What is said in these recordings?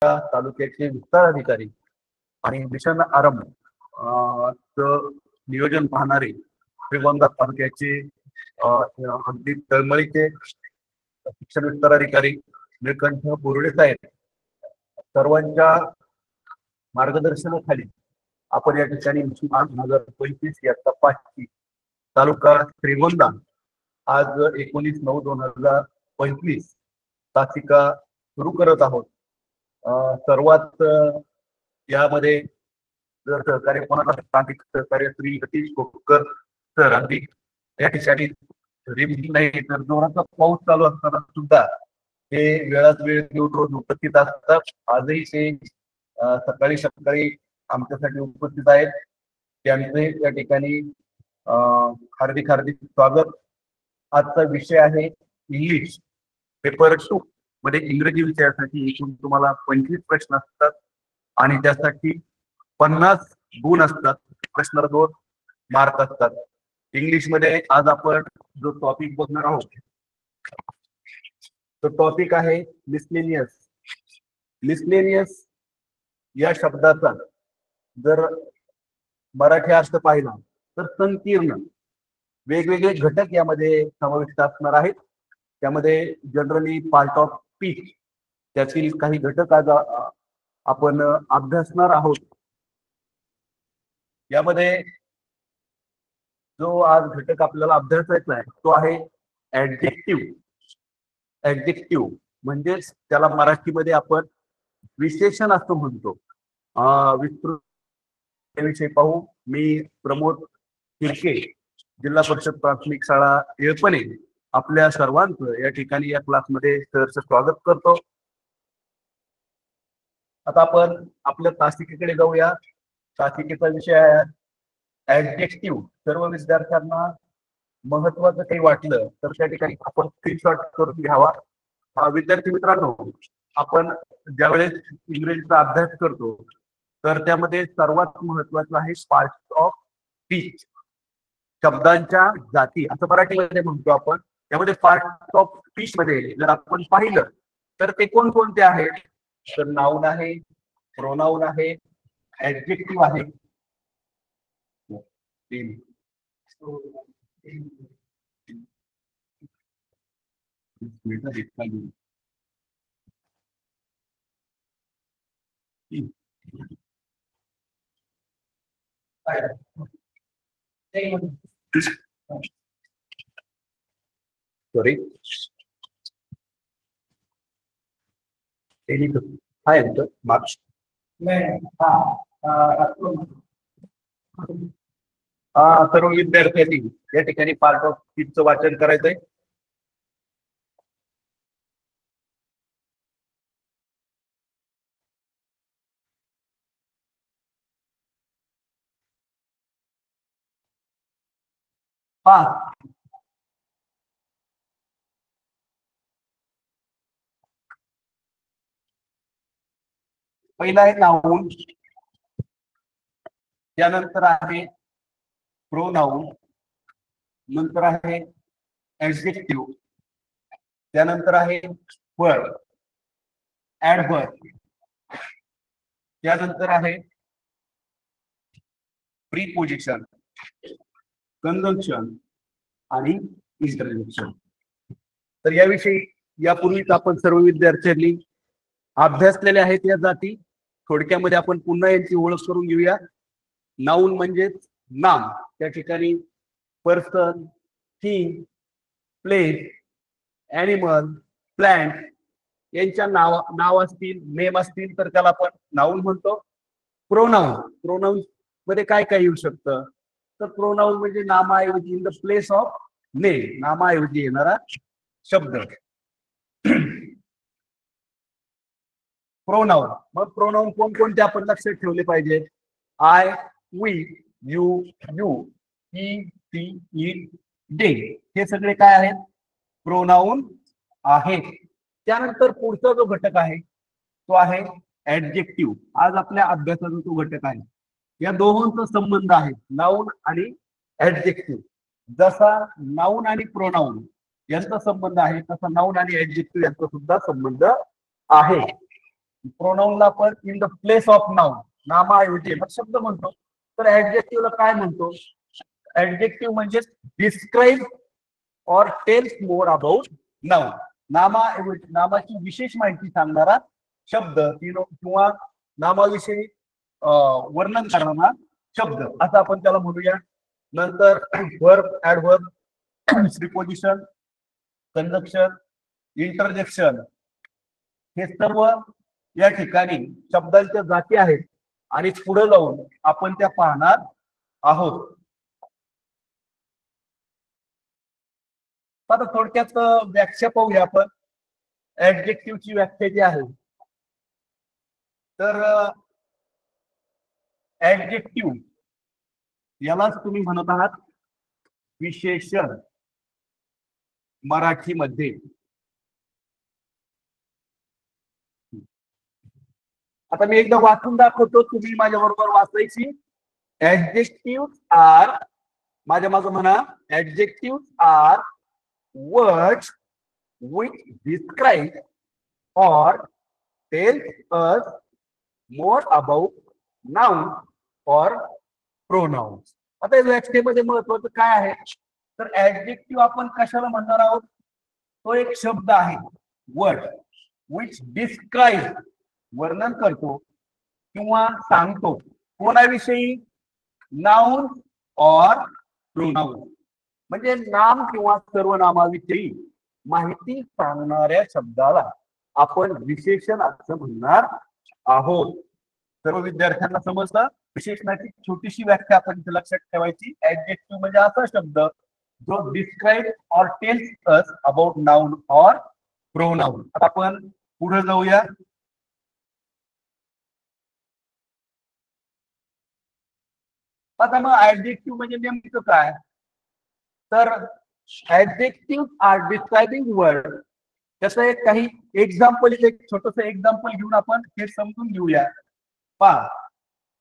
तालुक्याचे विस्तार अधिकारी आणि मिशन आरंभ नियोजन पाहणारे श्रीगोंदा तालुक्याचे अगदी तळमळीचे शिक्षण विस्तार अधिकारी निळकंठ बोर्डे साहेब सर्वांच्या मार्गदर्शनाखाली आपण या ठिकाणी 2025 या तपासणी तालुका श्रीगोंदा आज 19/9/2025 तासिका सुरू करत आहोत। सर्वात यामध्ये जर सहकार्य कोणाला तांत्रिक सहकार्य श्री सतीश कोकर सर अगदी या ठिकाणी नाही तर जोराचा पाऊस चालू असताना सुद्धा ते वेळात वेळ घेऊन रोज उपस्थित असतात। आजही ते सकाळी सकाळी आमच्यासाठी उपस्थित आहेत। त्यांचे या ठिकाणी हार्दिक हार्दिक स्वागत। आजचा विषय आहे इंग्लिश पेपर 2 मध्ये इंग्रजी विषयासाठी एकूण तुम्हाला 25 प्रश्न असतात आणि त्यासाठी 50 गुण असतात। प्रश्नाला 2 मार्क असतात। इंग्लिश मध्ये आज आपण जो टॉपिक बघणार आहोत तो टॉपिक आहे मिसलेनियस। मिसलेनियस या शब्दाचा जर मराठी अर्थ पाहिला तर संकीर्ण वेगवेगळे घटक यामध्ये समाविष्ट असणार आहेत। त्यामध्ये जनरली पार्ट ऑफ स्पीच त्यातील काही घटक आज आपण अभ्यासणार आहोत। यामध्ये जो आज घटक आपल्याला अभ्यासायचा आहे तो आहे ऍडजेक्टिव्ह। ऍडजेक्टिव्ह म्हणजे त्याला मराठीमध्ये आपण विशेषण असं म्हणतो। विस्तृत विषय पाहू। मी प्रमोद किरके, जिल्हा परिषद प्राथमिक शाळा येळपणे आपल्या सर्वांचं या ठिकाणी या क्लासमध्ये सहर्ष स्वागत करतो। आता आपण आपल्या तासिकेकडे जाऊया। तासिकेचा विषय आहे ऍडजेक्टिव्ह। सर्व विद्यार्थ्यांना महत्वाचं काही वाटलं तर त्या ठिकाणी आपण स्क्रीनशॉट करून घ्यावा। विद्यार्थी मित्रांनो, आपण ज्यावेळेस इंग्रजीचा अभ्यास करतो तर त्यामध्ये सर्वात महत्वाचं आहे पार्ट ऑफ स्पीच, शब्दांच्या जाती असं मराठीमध्ये म्हणतो आपण। त्यामध्ये पार्ट ऑफ स्पीच मध्ये जर आपण पाहिलं तर ते कोणकोणते आहेत तर नाउन आहे, प्रोनाउन आहे, ऍडजेक्टिव्ह आहे। सॉरी हाय मार्क्स सर्व विद्यार्थ्यांनी या ठिकाणी पार्ट ऑफ स्पीचचं वाचन करायचंय। पहिला आहे नाउन, त्यानंतर आहे प्रोनाउन, नंतर आहे ऍडजेक्टिव्ह, त्यानंतर आहे वर्ब, ऍडवर्ब, त्यानंतर आहे प्रीपोजिशन, कंजंक्शन आणि इंटरजेक्शन। तर याविषयी यापूर्वीच आपण सर्व विद्यार्थ्यांनी अभ्यासलेले आहेत या जाती। थोडक्यामध्ये आपण पुन्हा यांची ओळख करून घेऊया। नाउन म्हणजे नाम, त्या ठिकाणी person, thing, place, animal, plant यांच्या नाव असतील, नेम असतील तर त्याला आपण नाउन म्हणतो। प्रोनाउन, प्रोनाउन मध्ये काय काय येऊ शकतं तर प्रोनाउन म्हणजे नामाऐवजी in the place of name, नामाऐवजी येणारा शब्द प्रोनाउन। मग प्रोनाउन कोणकोणते आपण लक्षात ठेवले पाहिजे? आय, वी, यू, ही, ती, इट, दे हे सगळे काय आहेत? प्रोनाउन आहेत। त्यानंतर पुढचा जो घटक आहे तो आहे ऍडजेक्टिव्ह। आज आपल्या अभ्यासाचा तो घटक आहे। या दोहोंचा संबंध आहे, नाउन आणि ऍडजेक्टिव्ह। जसा नाउन आणि प्रोनाउन यांचा संबंध आहे तसा नाउन आणि ऍडजेक्टिव्ह यांचा सुद्धा संबंध आहे। प्रोनाऊनला आपण in the place of noun, नामाऐवजी मग शब्द म्हणतो. तर ऍडजेक्टिव्हला काय म्हणतो? ऍडजेक्टिव्ह म्हणजे डिस्क्राईब और टेल्स मोर अबाउट नाउन. नामाऐवजी नामाची विशेष माहिती सांगणारा शब्द किंवा नामाविषयी वर्णन करणारा शब्द असं आपण त्याला म्हणूया. नंतर verb, adverb, preposition, conjunction, interjection हे सर्व या ठिकाणी शब्दांच्या जाती आहेत आणि पुढे जाऊन आपण त्या पाहणार आहोत. आता थोडक्यात व्याख्या पाहूया आपण. ऍडजेक्टिव्हची व्याख्या जी आहे तर ऍडजेक्टिव्ह यालाच तुम्ही म्हणत आहात विशेषण मराठीमध्ये. आता मी एकदा वाचून दाखवतो, तुम्ही माझ्या बरोबर वाचायची. ऍडजेक्टिव्ह आर, माझ्या मागं म्हणा, adjective are words which describe or tell us more about noun or pronouns. आता या व्याख्येमध्ये महत्वाचं काय आहे तर ऍडजेक्टिव्ह आपण कशाला म्हणणार आहोत? तो एक शब्द आहे, वर्ड, which describe, वर्णन करतो किंवा सांगतो कोणाविषयी? नाउन और प्रोनाउन, म्हणजे नाम किंवा सर्वनामाविषयी माहिती सांगणाऱ्या शब्दाला आपण विशेषण असं म्हणणार आहोत. सर्व विद्यार्थ्यांना समजलं? विशेषणाची छोटीशी व्याख्या आपण इथे लक्षात ठेवायची. ऍडजेक्टिव्ह म्हणजे असा शब्द जो डिस्क्राइब और टेल्स अस अबाउट नाउन और प्रोनाउन. आता आपण पुढे जाऊया. आता मग ऍडजेक्टिव्ह म्हणजे नेमकं काय? तर ऍडजेक्टिव्ह आर डिस्क्रायबिंग वर्ड. त्याचं एक काही एक्झाम्पल, एक छोटस एक्झाम्पल घेऊन आपण हे समजून घेऊया. पहा,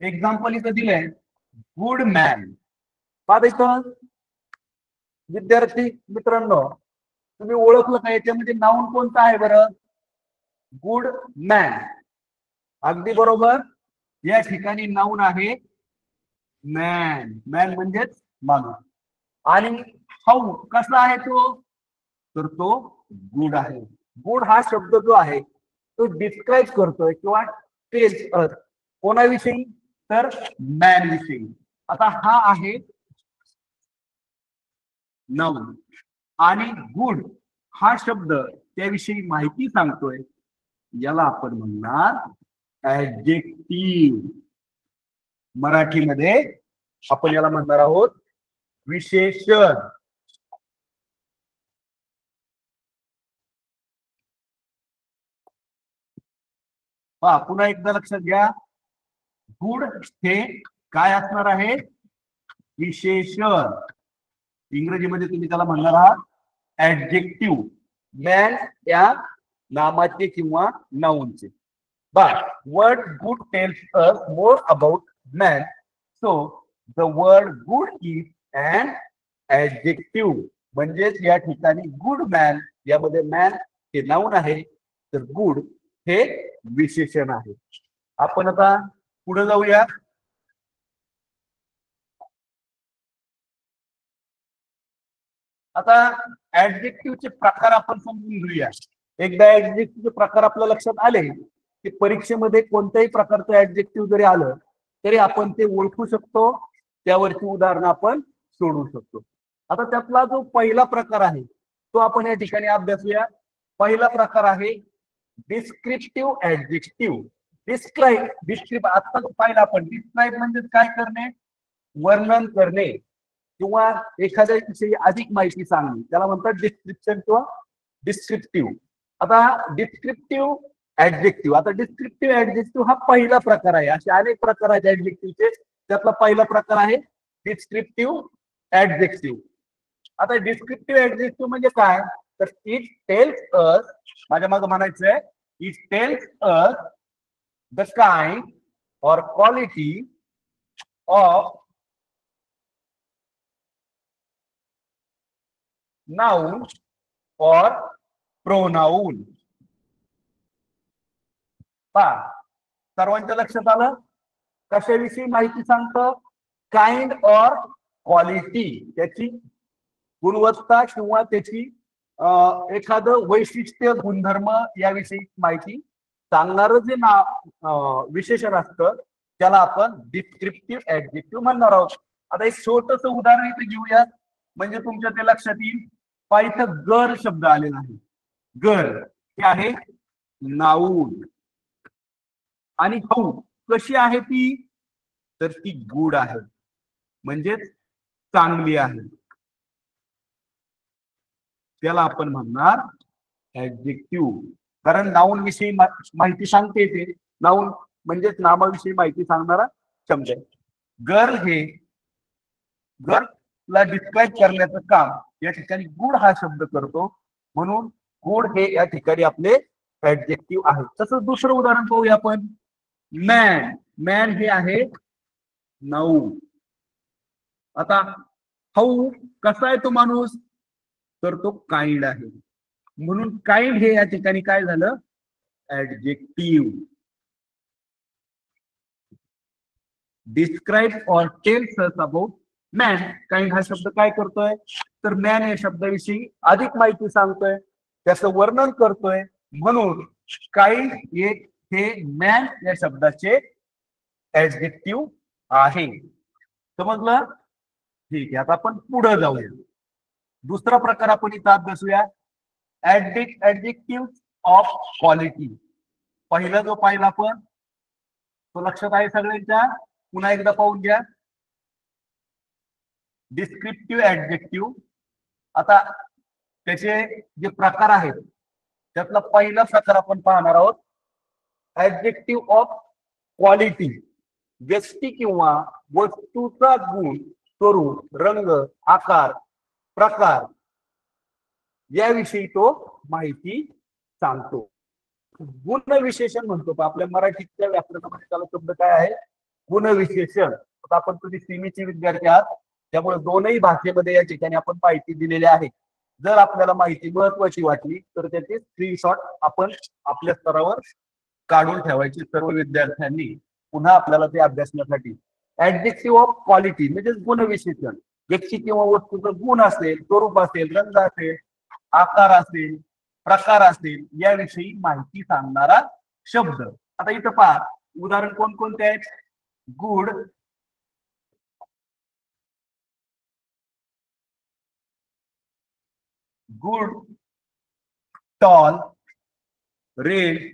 एक्झाम्पल इथं दिलंय, गुड मॅन. पहा इथं विद्यार्थी मित्रांनो, तुम्ही ओळखलं का याच्यामध्ये नाउन कोणतं आहे बरं? Good man. अगदी बरोबर, या ठिकाणी नाउन आहे मॅन. मॅन म्हणजेच माणूस. आणि हाऊ कसा आहे तो? तर तो गुड आहे. गुड हा शब्द जो आहे तो डिस्क्राईब करतोय किंवा टेल्स कोणाविषयी? तर मॅन विषयी. आता हा आहे नाउन आणि गुड हा शब्द त्याविषयी माहिती सांगतोय, याला आपण म्हणणार ऍडजेक्टिव्ह. मराठीमध्ये आपण याला म्हणणार आहोत विशेषण. पुन्हा एकदा लक्षात घ्या, गुड हे काय असणार आहे? विशेषण. इंग्रजीमध्ये तुम्ही त्याला म्हणणार आहात ऍडजेक्टिव्ह. मॅन या नामाचे किंवा नाउनचे. But word good tells us more about man. So the word good is an adjective. म्हणजेच या ठिकाणी गुड मॅन यामध्ये मॅन हे नाउन आहे, तर गुड हे विशेषण आहे. आपण आता पुढे जाऊया. आता ऍडजेक्टिव्हचे प्रकार आपण समजून घेऊया. एकदा ऍडजेक्टिव्हचे प्रकार आपल्या लक्षात आले की परीक्षेमध्ये कोणत्याही प्रकारचं ऍडजेक्टिव्ह जरी आलं तरी आपण ते ओळखू शकतो, त्यावरची उदाहरणं आपण सोडवू शकतो. आता त्यातला जो पहिला प्रकार आहे तो आपण या ठिकाणी अभ्यासूया. पहिला प्रकार आहे डिस्क्रिप्टिव्ह ऍडजेक्टिव्ह. डिस्क्राईब आता पाहिलं आपण. डिस्क्राईब म्हणजे काय करणे? वर्णन करणे किंवा एखाद्या विषयी अधिक माहिती सांगणे, त्याला म्हणतात डिस्क्रिप्शन किंवा डिस्क्रिप्टिव्ह. आता डिस्क्रिप्टिव्ह ऍडजेक्टिव्ह, आता डिस्क्रिप्टिव्ह ऍडजेक्टिव्ह हा पहिला प्रकार आहे. असे अनेक प्रकार आहेत ऍडजेक्टिव्हचे, त्यातला पहिला प्रकार आहे डिस्क्रिप्टिव्ह ऍडजेक्टिव्ह. आता डिस्क्रिप्टिव्ह ऍडजेक्टिव्ह म्हणजे काय? तर इट टेल्स अस, माझ्या मागे म्हणायचंय, it tells us the kind और क्वालिटी ऑफ नाउन और प्रोनाउन. पहा, सर्वांच्या लक्षात आलं? कशाविषयी माहिती सांगतं? काइंड और क्वालिटी, त्याची गुणवत्ता किंवा त्याची एखादं वैशिष्ट्य गुणधर्म याविषयी माहिती सांगणारं जे विशेषण असतं त्याला आपण डिस्क्रिप्टिव्ह ऍडजेक्टिव्ह म्हणणार आहोत. आता एक छोटस उदाहरण इथे घेऊया, म्हणजे तुमच्या ते लक्षात येईल. पहा, इथं गर शब्द आलेला आहे. गर हे आहे नाऊन. आणि हाऊ कशी आहे ती? तर ती गुड आहे, म्हणजेच चांगली आहे. त्याला आपण म्हणणार ऍडजेक्टिव्ह. कारण नाऊन विषयी माहिती सांगते ते. नाऊन म्हणजेच नामाविषयी माहिती सांगणारा शब्द. गर्ल हे गर्लला डिस्क्राईब करण्याचं काम या ठिकाणी गुड हा शब्द करतो, म्हणून गुड हे या ठिकाणी आपले ऍडजेक्टिव्ह आहे. तसंच दुसरं उदाहरण पाहूया आपण. मॅन. मॅन हे आहे नाऊन. आता हाऊ कसा आहे तो माणूस? तर तो काइंड आहे, म्हणून काइंड हे या ठिकाणी काय झालं? ऍडजेक्टिव्ह. डिस्क्राईब और tells us about man. Kind हा शब्द काय करतोय? तर मॅन या शब्दाविषयी अधिक माहिती सांगतोय, त्याचं वर्णन करतोय, म्हणून काइंड हे मॅन या शब्दाचे ऍडजेक्टिव्ह आहे. समजलं? ठीक आहे. आता आपण पुढे जाऊया. दुसरा प्रकार आपण इथं अभ्यासूया, ऍडजेक्टिव्ह ऑफ क्वालिटी. पहिला जो पाहिला आपण तो लक्षात आहे सगळ्यांच्या? पुन्हा एकदा पाहून घ्या. Descriptive adjective. आता त्याचे जे प्रकार आहेत त्यातला पहिला प्रकार आपण पाहणार आहोत, ऍडजेक्टिव्ह ऑफ क्वालिटी. व्यक्ती किंवा वस्तूचा गुण, स्वरूप, रंग, आकार, प्रकार याविषयी तो माहिती सांगतो. गुणविशेषण म्हणतो. आपल्या मराठीच्या व्याकरणामध्ये त्याला शब्द काय आहे? गुणविशेषण. आता आपण तुम्ही सीमीचे विद्यार्थी आहात, त्यामुळे दोनही भाषेमध्ये या ठिकाणी आपण माहिती दिलेली आहे. जर आपल्याला माहिती महत्वाची वाटली तर त्याचे स्क्रीनशॉट आपण आपल्या स्तरावर काढून ठेवायची सर्व विद्यार्थ्यांनी, पुन्हा आपल्याला ते अभ्यासण्यासाठी. ऍडजेक्टिव्ह ऑफ क्वालिटी म्हणजे गुणविशेषण. व्यक्ती किंवा वस्तूचं गुण असेल, स्वरूप असेल, रंग असेल, आकार असेल, प्रकार असेल याविषयी माहिती सांगणारा शब्द. आता इथं पहा, उदाहरण कोणकोणते आहेत? Good, good, tall, red,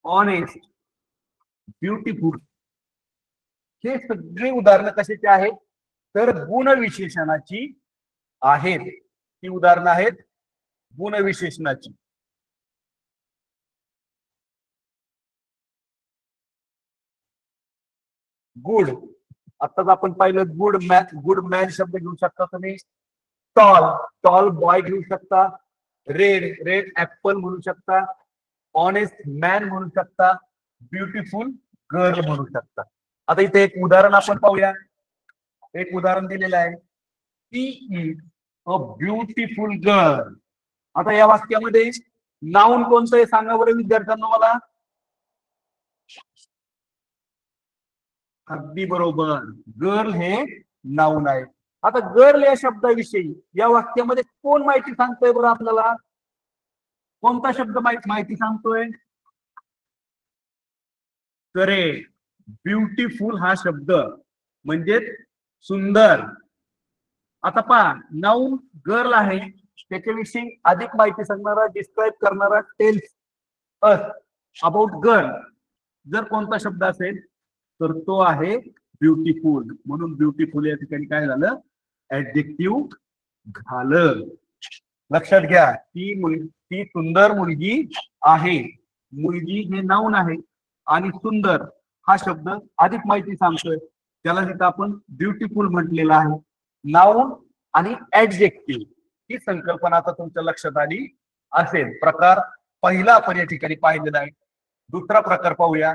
honest, beautiful. हे सगळे उदाहरणं कशाची आहेत? तर गुणविशेषणाची आहेत. ही उदाहरणं आहेत गुणविशेषणाची. गुड, आताच आपण पाहिलं गुड मॅन. गुड मॅन शब्द घेऊ शकता तुम्ही. टॉल, टॉल बॉय घेऊ शकता. रेड, रेड ऍपल म्हणू शकता. ऑनेस्ट मॅन म्हणू शकता. ब्युटिफुल गर्ल म्हणू शकता. आता इथे एक उदाहरण आपण पाहूया. एक उदाहरण दिलेलं आहे, शी इज अ ब्युटिफुल गर्ल. आता या वाक्यामध्ये नाऊन कोणतं आहे सांगा बरं विद्यार्थ्यांना मला. अगदी बरोबर, गर्ल हे नाऊन आहे. आता गर्ल या शब्दाविषयी या वाक्यामध्ये कोण माहिती सांगतोय बरं आपल्याला? कोणता शब्द माहिती सांगतोय? करेक्ट, ब्युटिफुल हा शब्द म्हणजे सुंदर. आता पहा, नाऊन गर्ल आहे, त्याच्याविषयी अधिक माहिती सांगणारा, डिस्क्राईब करणारा टेल्स अस अबाउट गर्ल जर कोणता शब्द असेल तर तो आहे ब्युटिफुल. म्हणून ब्युटिफुल या ठिकाणी काय झालं? ऍडजेक्टिव्ह झालं. लक्षात घ्या, ती सुंदर मुलगी आहे. मुलगी हे नाऊन आहे आणि सुंदर हा शब्द अधिक माहिती सांगतोय, त्याला तिथं आपण ब्युटिफुल म्हटलेला आहे. नाऊन आणि ऍडजेक्टिव्ह ही संकल्पना आता तुमच्या लक्षात आली असेल. प्रकार पहिला आपण या ठिकाणी पाहिलेला आहे. दुसरा प्रकार पाहूया,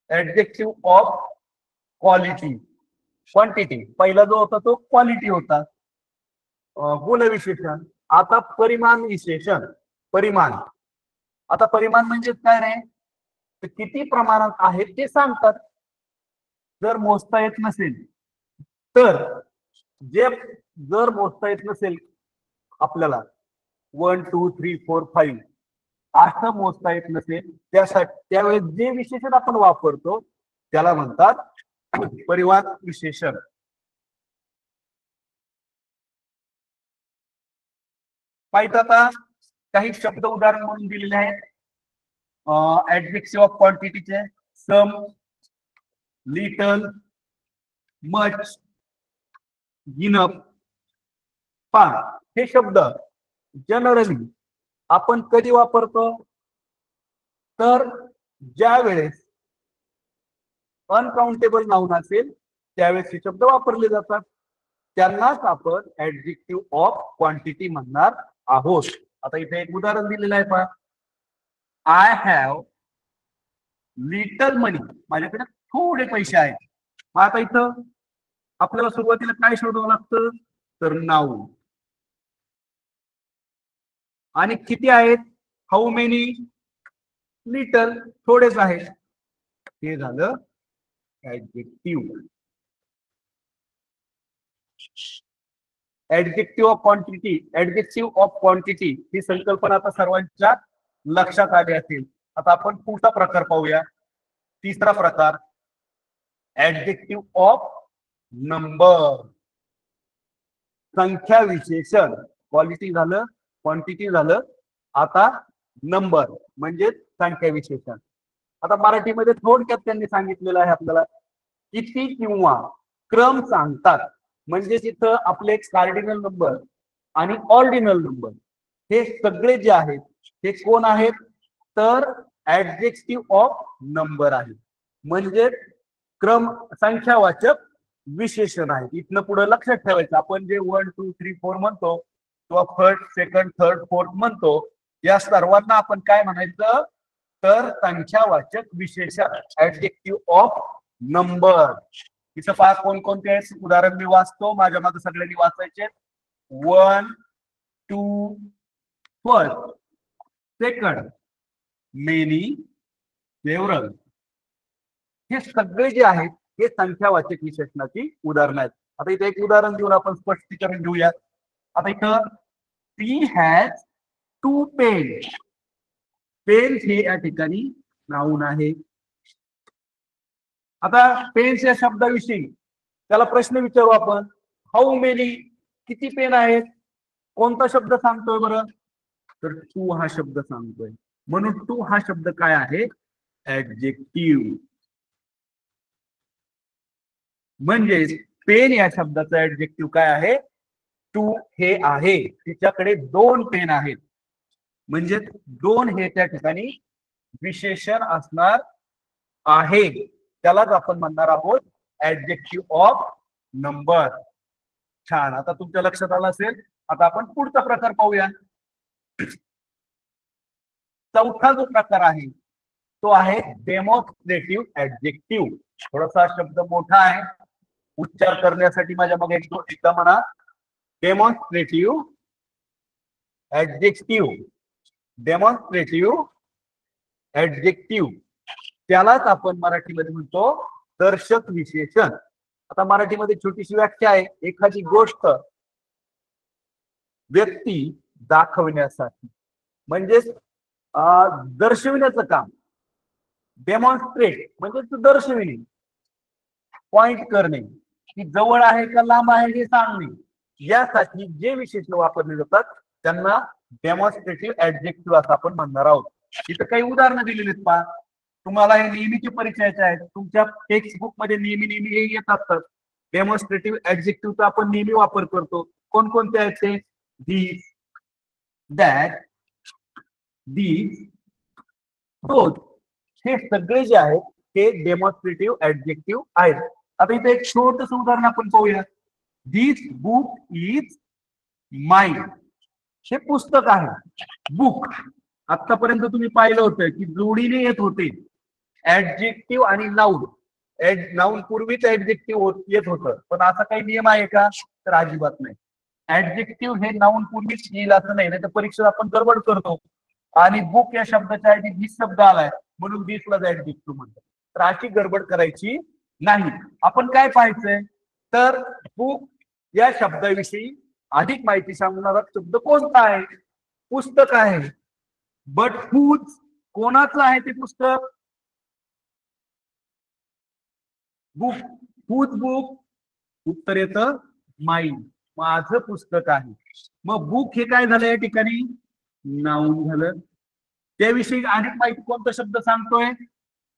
ऍडजेक्टिव्ह ऑफ क्वालिटी. क्वांटिटी पहिला जो होता तो क्वालिटी होता, गुणविशेषण. आता परिमाण विशेषण. परिमाण आता परिमाण म्हणजे काय रे, तर किती प्रमाणात आहे ते सांगतात. जर मोजता येत नसेल तर जे जर मोजता येत नसेल आपल्याला 1 2 3 4 5 असं मोजता येत नसेल त्यासाठी त्यावेळेस जे विशेषण आपण वापरतो त्याला म्हणतात परिमाण विशेषण. पाहिजे आता काही शब्द उदाहरण म्हणून दिलेले आहेत. ऍडजेक्टिव्ह ऑफ क्वांटिटीचे सम, लिटल, मच, इनफ, फार हे शब्द जनरली आपण कधी वापरतो, तर ज्या वेळेस अनकाउंटेबल नाउन असेल त्यावेळेस हे शब्द वापरले जातात. त्यांनाच आपण ऍडजेक्टिव्ह ऑफ क्वांटिटी म्हणणार आहोत. आता इथे एक उदाहरण दिलेलं आहे पहा. आय हॅव लिटल मनी, माझ्याकडे थोडे पैसे आहेत. आता इथं आपल्याला सुरुवातीला काय शोधावं लागतं, तर नाउन. आणि किती आहेत, हाऊ मेनी, लिटल थोडेच आहेत. हे झालं adjective. Adjective of quantity, adjective of quantity ही संकल्पना आता सर्वांच्या लक्षात आली असेल. आता आपण पुढचा प्रकार पाहूया. तिसरा प्रकार ऍडजेक्टिव्ह ऑफ नंबर, संख्या विशेषण. क्वालिटी झालं, क्वांटिटी झालं, आता नंबर म्हणजे संख्या विशेषण. आता मराठीमध्ये थोडक्यात त्यांनी सांगितलेलं आहे आपल्याला, किती किंवा क्रम सांगतात. म्हणजे तिथं आपले कार्डिनल नंबर आणि ऑर्डिनल नंबर हे सगळे जे आहेत ते कोण आहेत, तर ऍडजेक्टिव्ह ऑफ नंबर आहे. म्हणजे क्रम संख्यावाचक विशेषण आहे. इथनं पुढे लक्षात ठेवायचं, आपण जे 1 2 3 4 म्हणतो किंवा फर्स्ट सेकंड थर्ड फोर्थ म्हणतो, या सर्वांना आपण काय म्हणायचं, तर संख्यावाचक विशेषण ऍडजेक्टिव्ह ऑफ नंबर. इथं पहा कोणकोणते आहेत उदाहरण मी वाचतो, माझ्या मागे सगळ्यांनी वाचायचे. 1 2 फर्स्ट, सेकंड, मेनी, सेव्हरल. हे सगळे जे आहेत हे संख्यावाचक विशेषणाची उदाहरणं आहेत. आता इथे एक उदाहरण देऊन आपण स्पष्टीकरण घेऊया. आता इथं ती हॅज 2 पेन्स. पेन्स हे या ठिकाणी नाउन आहे. आता पेन्स या शब्दाविषयी त्याला प्रश्न विचारू आपण, हाऊ मेनी, किती पेन आहेत. कोणता शब्द सांगतोय बरं, तर टू हा शब्द सांगतोय. म्हणून टू हा शब्द काय आहे, ऍडजेक्टिव्ह. म्हणजे पेन या शब्दाचा ऍडजेक्टिव्ह काय आहे, टू हे आहे. तिच्याकडे 2 पेन आहेत. म्हणजे 2 हे त्या ठिकाणी विशेषण असणार आहे. त्यालाच आपण म्हणणार आहोत ऍडजेक्टिव्ह ऑफ नंबर. छान, आता तुमच्या लक्षात आलं असेल. आता आपण पुढचा प्रकार पाहूया. चौथा जो प्रकार आहे तो आहे डेमॉन्स्ट्रेटिव्ह ऍडजेक्टिव्ह. थोडासा शब्द मोठा आहे, उच्चार करण्यासाठी माझ्या मग एकदा म्हणा, डेमॉन्स्ट्रेटिव्ह ऍडजेक्टिव्ह. डेमॉन्स्ट्रेटिव्ह ऍडजेक्टिव्ह त्यालाच आपण मराठीमध्ये म्हणतो दर्शक विशेषण. आता मराठीमध्ये छोटीशी व्याख्या आहे, एखादी गोष्ट व्यक्ती दाखवण्यासाठी म्हणजे दर्शविण्याचं काम. डेमॉन्स्ट्रेट म्हणजे दर्शविणे, पॉइंट करणे, की जवळ आहे का लांब आहे हे सांगणे. यासाठी जे विशेषण वापरले जातात त्यांना डेमॉन्स्ट्रेटिव्ह ऍडजेक्टिव्ह असं आपण म्हणणार आहोत. इथं काही उदाहरणं दिलेली आहेत पहा. तुम्हाला हे नेहमीचे परिचयाचे आहेत, तुमच्या टेक्स्टबुक मध्ये नेहमी नेहमी हे येत असतात. डेमॉन्स्ट्रेटिव्ह ऍडजेक्टिव्हचा आपण नेहमी वापर करतो. कोणकोणते आहेत ते, दिस, दॅट, दीज, दोज. हे सगळे जे आहेत ते डेमॉन्स्ट्रेटिव्ह ऍडजेक्टिव्ह आहेत. आता इथे एक छोटस उदाहरण आपण पाहूया. दिस बुक इज माइन. हे पुस्तक आहे, बुक. आतापर्यंत तुम्ही पाहिलं होतं की जोडीने येत होते ऍडजेक्टिव्ह आणि नाउन. नाउन पूर्वीच ऍडजेक्टिव्ह येत होतं, पण असा काही नियम आहे का, तर अजिबात नाही. ऍडजेक्टिव्ह हे नाउन पूर्वीच येईल असं नाही, तर परीक्षेत आपण गडबड करतो. आणि बुक या शब्दाच्या ऐवजी दिस शब्द आलाय म्हणून दिसला ऍडजेक्टिव्ह म्हणतात. तर अशी गडबड करायची नाही. आपण काय पाहायचंय तर बुक या शब्दाविषयी अधिक माहिती सांगणारा शब्द कोणता आहे? पुस्तक आहे. बट हुज कोणाचं आहे ते पुस्तक? बुक. Whose book? उत्तर येतं माईन, माझं पुस्तक आहे. मग बुक हे काय झालं या ठिकाणी? नाउन झालं. त्याविषयी अधिक माहिती कोणता शब्द सांगतोय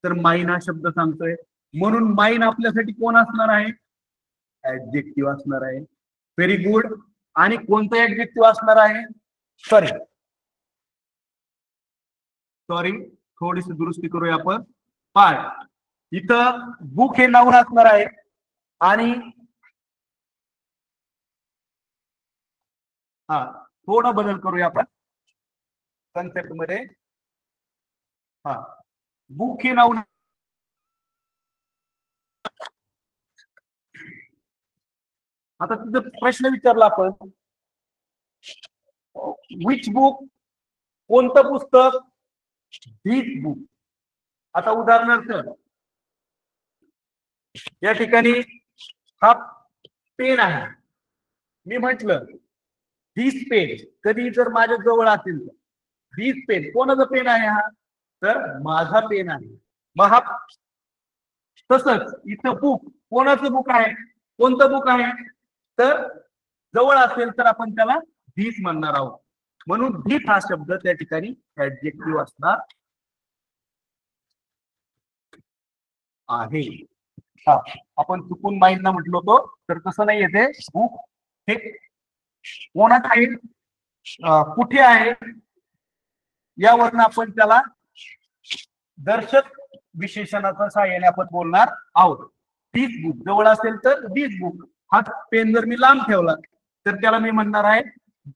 तर माईन हा शब्द सांगतोय. म्हणून माईन आपल्यासाठी कोण असणार आहे? ऍडजेक्टिव्ह असणार आहे. Very good. आणि कोणतं ऍडजेक्टिव्ह असणार आहे? सॉरी सॉरी थोडीशी दुरुस्ती करूया आपण. पार्ट इथं बुक हे नाउन असणार आहे आणि हा थोडा बदल करूया आपण कन्सेप्ट मध्ये. हा बुक हे नाउन. आता तुझा प्रश्न विचारला आपण विच बुक कोणतं पुस्तक? दिस बुक. आता उदाहरणार्थ या ठिकाणी हा पेन आहे. मी म्हटलं दिस पेन, कधी जर माझ्या जवळ असेल तर दिस पेन कोणाचा पेन आहे हा? तर माझा पेन आहे. मग हा तसंच इथं बुक कोणाचं बुक आहे? कोणतं बुक आहे? तर जवळ असेल तर आपण त्याला दिस म्हणणार आहोत. म्हणून दिस हा शब्द त्या ठिकाणी ऍडजेक्टिव्ह असणार आहे. हा आपण चुकून माईंना म्हटलो होतो तर तसं नाही येते. बुक हे कोणात आहे, कुठे आहे यावरनं आपण त्याला दर्शक विशेषणाच्या सहाय्याने आपण बोलणार आहोत. दिस बुक जवळ असेल तर दिस बुक. हा पेन जर मी लांब ठेवला तर त्याला मी म्हणणार आहे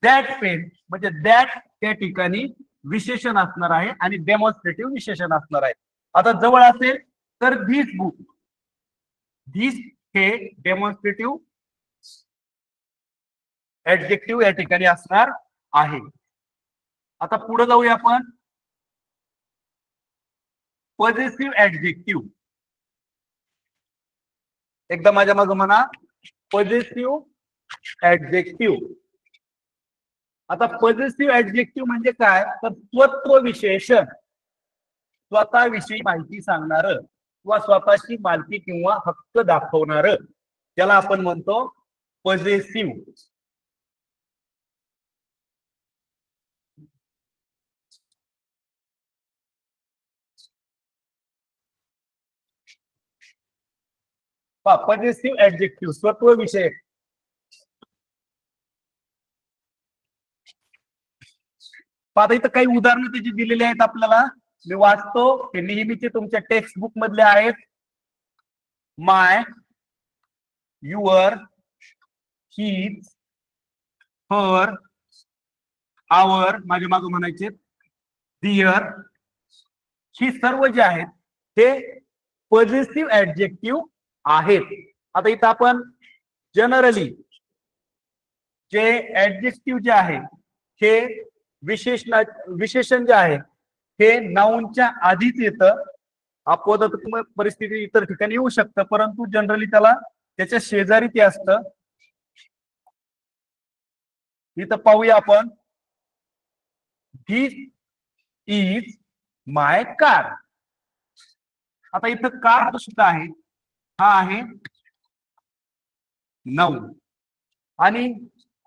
दॅट पेन. म्हणजे दॅट त्या ठिकाणी विशेषण असणार आहे आणि डेमॉन्स्ट्रेटिव्ह विशेषण असणार आहे. आता जवळ असेल तर दिस बुक. दिस हे डेमॉन्स्ट्रेटिव्ह ऍडजेक्टिव्ह या ठिकाणी असणार आहे. आता पुढे जाऊया आपण. Positive adjective. एकदा माझ्या मागे म्हणा पॉझिटिव्ह ऍडजेक्टिव्ह. आता पॉझिटिव्ह ऍडजेक्टिव्ह म्हणजे काय तर स्वत्व विशेषण, स्वतःविषयी माहिती सांगणार किंवा स्वतःची मालकी किंवा हक्क दाखवणार त्याला आपण म्हणतो पॉझिटिव्ह. पॉझिटिव्ह ऍडजेक्टिव्ह स्वत्व विषय. आता इथं काही उदाहरणं त्याची दिलेली आहेत आपल्याला. मी वाचतो. हे नेहमीचे तुमच्या टेक्स्ट बुक मधले आहेत. माय, युअर, हिज, हर, आवर, माझ्या मागे म्हणायचे डिअर. ही सर्व जे आहेत ते पॉझिटिव्ह ऍडजेक्टिव्ह आहेत. आता इथं आपण जनरली जे ऍडजेक्टिव्ह जे आहे हे विशेषण जे आहे हे नाउनच्या आधीच येतं. अपवादात्मक परिस्थिती इतर ठिकाणी येऊ शकतं परंतु जनरली त्याला त्याच्या शेजारी ते असतं. इथं पाहूया आपण. दिस इज माय कार. आता इथं कार सुद्धा आहे. हा आहे नाउन. आणि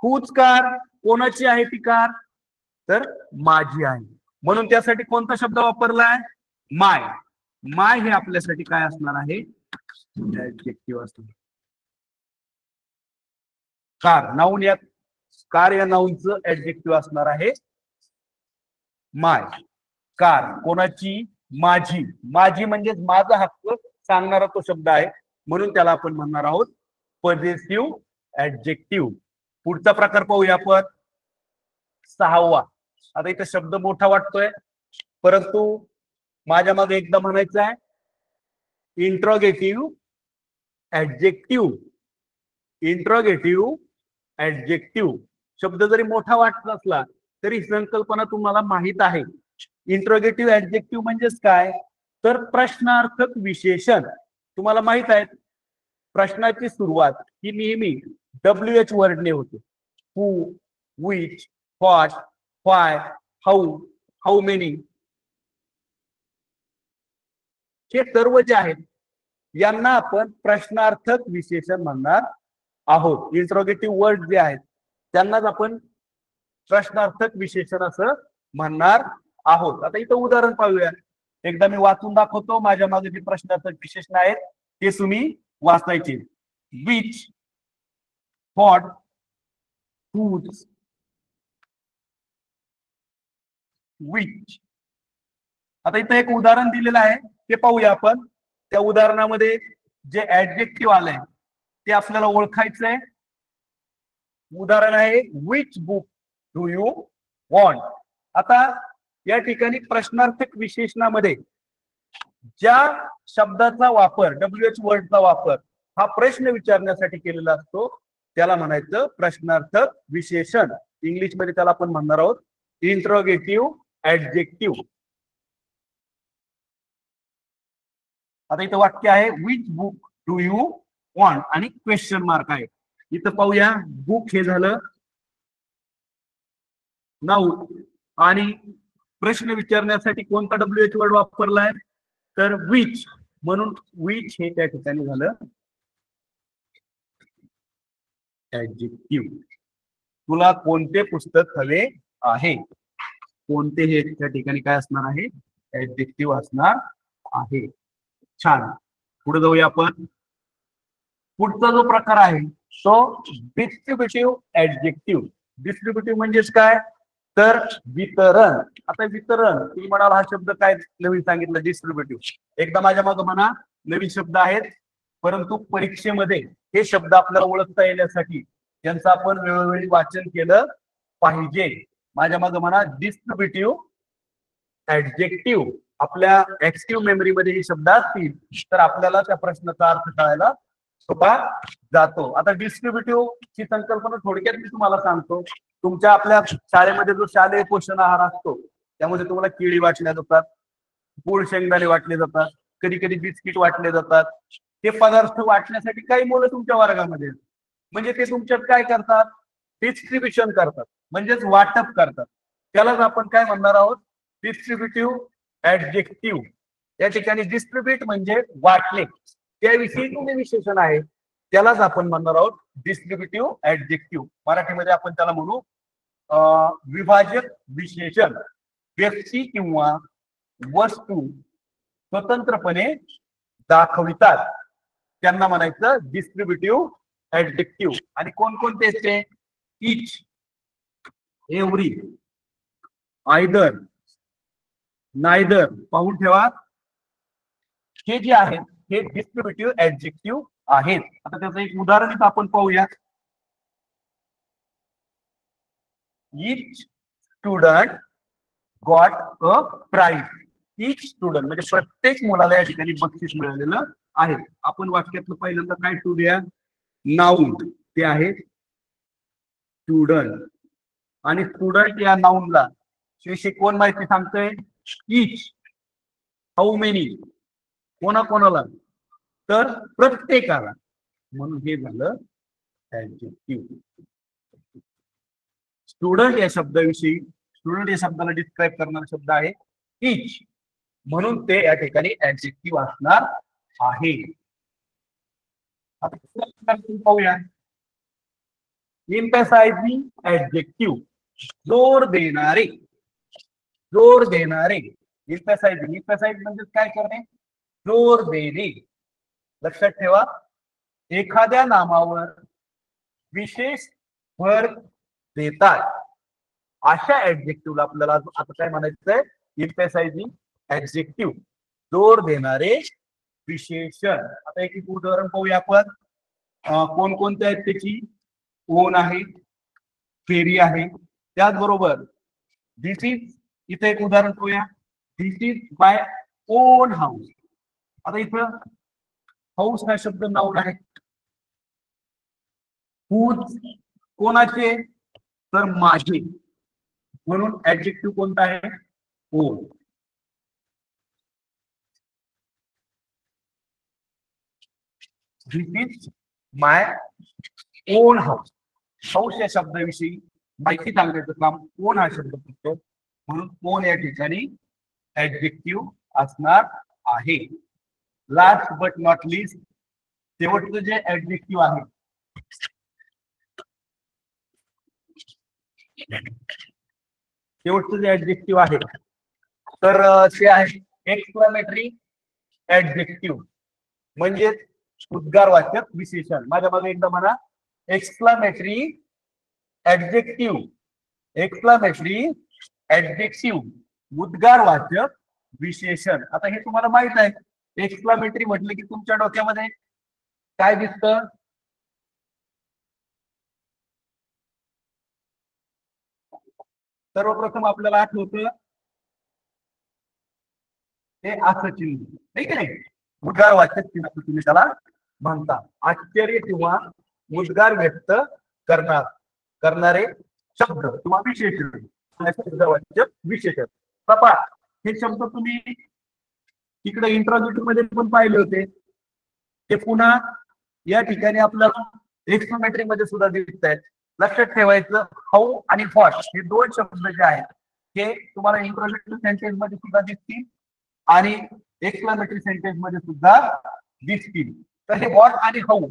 हुज कार कोणाची आहे ती कार तर माझी आहे. म्हणून त्यासाठी कोणता शब्द वापरलाय? माय. माय हे आपल्यासाठी काय असणार आहे? ऍडजेक्टिव्ह असणार. कार नाउन या कार या नाउनचं ऍडजेक्टिव्ह असणार आहे माय. कार कोणाची? माझी. माझी म्हणजे माझा हक्क सांगणारा तो शब्द आहे म्हणून त्याला आपण म्हणणार आहोत पॉझिटिव्ह ऍडजेक्टिव्ह. पुढचा प्रकार पाहूया आपण. 6वा. आता इथे शब्द मोठा वाटतोय परंतु माझ्या मागे एकदा म्हणायचं आहे इंट्रोगेटिव्ह ऍडजेक्टिव्ह. इंट्रोगेटिव्ह ऍडजेक्टिव्ह शब्द जरी मोठा वाटत असला तरी संकल्पना तुम्हाला माहित आहे. इंट्रोगेटिव्ह ऍडजेक्टिव्ह म्हणजेच काय, तर प्रश्नार्थक विशेषण. तुम्हाला माहित आहे प्रश्नाची सुरुवात ही नेहमी WH वर्डने होते. Who, which, what, why, how, how many, हे सर्व जे आहेत यांना आपण प्रश्नार्थक विशेषण म्हणणार आहोत. इंट्रोगेटिव्ह वर्ड जे आहेत त्यांनाच आपण प्रश्नार्थक विशेषण असं म्हणणार आहोत. आता इथं उदाहरण पाहूया. एकदा मी वाचून दाखवतो. माझ्या मागे जे प्रश्नार्थक विशेषण आहेत ते तुम्ही वाचायचे. Which, what, whose, which. आता इथं एक उदाहरण दिलेलं आहे ते पाहूया आपण. त्या उदाहरणामध्ये जे ऍडजेक्टिव्ह आलंय ते आपल्याला ओळखायचंय. उदाहरण आहे which book do you want. आता या ठिकाणी प्रश्नार्थक विशेषणामध्ये ज्या शब्दाचा वापर, WH वर्डचा वापर हा प्रश्न विचारण्यासाठी केलेला असतो त्याला म्हणायचं प्रश्नार्थक विशेषण. इंग्लिश मध्ये त्याला आपण म्हणणार आहोत इंट्रोगेटिव्ह ऍडजेक्टिव्ह. आता इथं वाक्य आहे which book do you want आणि क्वेश्चन मार्क आहे. इथं पाहूया बुक हे झालं नाऊ आणि प्रश्न विचारण्यासाठी कोणता WH वर्ड वापरलाय तर विच, म्हणून विच हे त्या ठिकाणी झालं ऍडजेक्टिव्ह. तुला कोणते पुस्तक हवे आहे, कोणते हे त्या ठिकाणी काय असणार आहे ऍडजेक्टिव्ह असणार आहे. छान, पुढे जाऊया आपण. पुढचा जो प्रकार आहे तो डिस्ट्रीब्युटिव्ह ऍडजेक्टिव्ह. डिस्ट्रीब्युटिव्ह म्हणजेच काय तर वितरण. आता वितरण तुम्ही म्हणाल हा शब्द काय नवीन सांगितलं डिस्ट्रीब्युटिव्ह. एकदा माझ्या मागे म्हणा नवीन शब्द आहेत परंतु परीक्षेमध्ये हे शब्द आपल्याला ओळखता येण्यासाठी त्यांचं आपण वेळोवेळी वाचन केलं पाहिजे. माझ्या मागे म्हणा डिस्ट्रीब्युटिव्ह ऍडजेक्टिव्ह. आपल्या ऍक्टिव्ह मेमरीमध्ये हे शब्द असतील तर आपल्याला त्या प्रश्नाचा अर्थ कळायला सोपा जातो. आता डिस्ट्रीब्युटिव्ह ची संकल्पना थोडक्यात मी तुम्हाला सांगतो. तुमच्या आपल्या शाळेमध्ये जो शालेय पोषण आहार असतो त्यामध्ये तुम्हाला केळी वाटल्या जातात, गुळ शेंगदाणे वाटले जातात, कधी कधी बिस्किट वाटले जातात. ते पदार्थ वाटण्यासाठी काही मुलं तुमच्या वर्गामध्ये म्हणजे ते तुमच्यात काय करतात डिस्ट्रीब्युशन करतात म्हणजेच वाटप करतात. त्यालाच आपण काय म्हणणार आहोत डिस्ट्रीब्युटिव्ह ऍडजेक्टिव्ह. या ठिकाणी डिस्ट्रीब्युट म्हणजे वाटणे, त्याविषयी तुम्ही विशेषण आहे त्यालाच आपण म्हणणार आहोत डिस्ट्रीब्युटिव्ह ऍडजेक्टिव्ह. मराठीमध्ये आपण त्याला म्हणू विभाजक विशेषण. व्यक्ती किंवा वस्तू स्वतंत्रपणे दाखवितात त्यांना म्हणायचं डिस्ट्रीब्युटिव्ह ऍडजेक्टिव्ह. आणि कोणकोणते ते इच, एव्हरी, आयदर, नायदर. पाहून ठेवा हे जे आहेत हे डिस्ट्रीब्युटिव्ह ऍडजेक्टिव्ह आहेत. आता त्याचं एक उदाहरण आपण पाहूया. Each student got a prize. Each student म्हणजे प्रत्येक मुलाला या ठिकाणी बक्षीस मिळालेलं आहे. आपण वाक्यातलं पहिल्यांदा काय ठेवूया नाऊन ते आहे स्टुडंट. आणि स्टुडंट या नाऊनला विषयी कोण माहिती सांगतोय इच. हाऊ मेनी कोणाकोणाला तर प्रत्येकाला, म्हणून हे झालं ऍडजेक्टिव्ह. स्टुडंट या शब्दाविषयी, स्टुडंट या शब्दाला डिस्क्राईब करणारा शब्द आहे इच, म्हणून ते या ठिकाणी ऍडजेक्टिव्ह असणार आहे. पाहूया एम्फॅसाइजिंग ऍडजेक्टिव्ह. जोर देणारे, जोर देणारे. एम्फॅसाइजिंग, एम्फॅसाइज म्हणजे काय करणे जोर देणे. लक्षात ठेवा एखाद्या नामावर विशेष भर देतात अशा ऍडजेक्टिव्हला आपल्याला आता काय म्हणायचंय एम्फॅसाइजिंग ऍडजेक्टिव्ह. जोर देणारे विशेषण. आता एक उदाहरण पाहूया आपण. कोणकोणते आहेत त्याची ओन आहे, फेरी आहे, त्याचबरोबर दिस इज. इथे एक उदाहरण पाहूया दिस इज माय ओन हाऊस. आता इथं हाऊस हा शब्द नाऊन आहे. हुज कोणाचे तर माझे, म्हणून ऍडजेक्टिव्ह कोणता आहे ओ. This is my own house. House या शब्दाविषयी माहिती सांगण्याचं काम ओन हा शब्द करतो, म्हणून ओन या ठिकाणी ऍडजेक्टिव्ह असणार आहे. लास्ट बट नॉट लिस्ट, शेवटचं जे ऍडजेक्टिव्ह आहे शेवटचं जे ऍडजेक्टिव्ह आहे तर ते आहे एक्सक्लामेटरी ऍडजेक्टिव्ह, म्हणजेच उद्गारवाचक विशेषण. माझ्या मागे एकदा म्हणा, एक्सक्लामेटरी ऍडजेक्टिव्ह. एक्सक्लामेटरी ऍडजेक्टिव्ह उद्गारवाचक विशेषण. आता हे तुम्हाला माहित आहे, एक्सक्लामेटरी म्हटलं की तुमच्या डोक्यामध्ये काय दिसतं? सर्वप्रथम आपल्याला आठवतं हे असं चिन्ह, नाही की नाही? उद्गारवाचक चिन्ह तुम्ही त्याला म्हणता. आश्चर्य किंवा उद्गार व्यक्त करणारे शब्द किंवा विशेषण, उद्गारवाचक विशेषण. बाबा हे शब्द तुम्ही तिकडे इंट्रोगेटिव्ह मध्ये पण पाहिले होते, ते पुन्हा या ठिकाणी आपल्याला एक्सक्लामेटरी मध्ये सुद्धा दिसत आहेत. लक्षात ठेवायचं, हाऊ आणि व्हॉट हे दोन शब्द जे आहेत हे तुम्हाला इंट्रोगेटिव्ह सेंटेन्स मध्ये सुद्धा दिसतील आणि एक्सक्लामेटरी सेंटेन्स मध्ये सुद्धा दिसतील. तर हे व्हॉट आणि हाऊ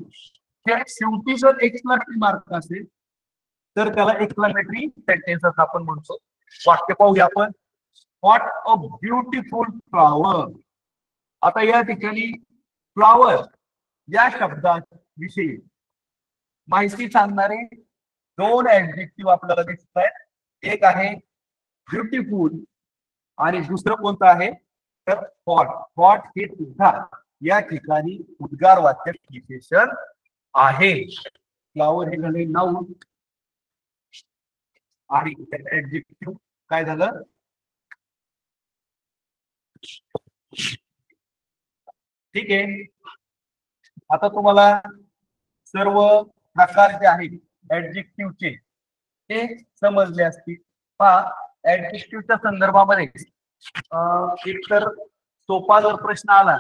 हे शेवटी जर एक्सक्लामेटरी मार्क असेल तर त्याला एक्सक्लामेटरी सेंटेन्स असं आपण म्हणतो. वाक्य पाहूया आपण. What a beautiful flower. आता या ठिकाणी फ्लॉवर या शब्दाविषयी माहिती सांगणारे दोन ऍडजेक्टिव्ह आपल्याला दिसत आहेत. एक आहे ब्युटिफुल आणि दुसरं कोणतं आहे तर हॉट. हॉट हे सुद्धा या ठिकाणी उद्गारवाचक विशेषण आहे. फ्लॉवर हे झाले नाउन आणि ऍडजेक्टिव्ह काय झालं ठीक आहे. आता तुम्हाला सर्व प्रकार जे आहेत ऍडजेक्टिव्हचे ते समजले असतील. पहा ऍडजेक्टिव्हच्या संदर्भामध्ये एकतर सोपा जर प्रश्न आला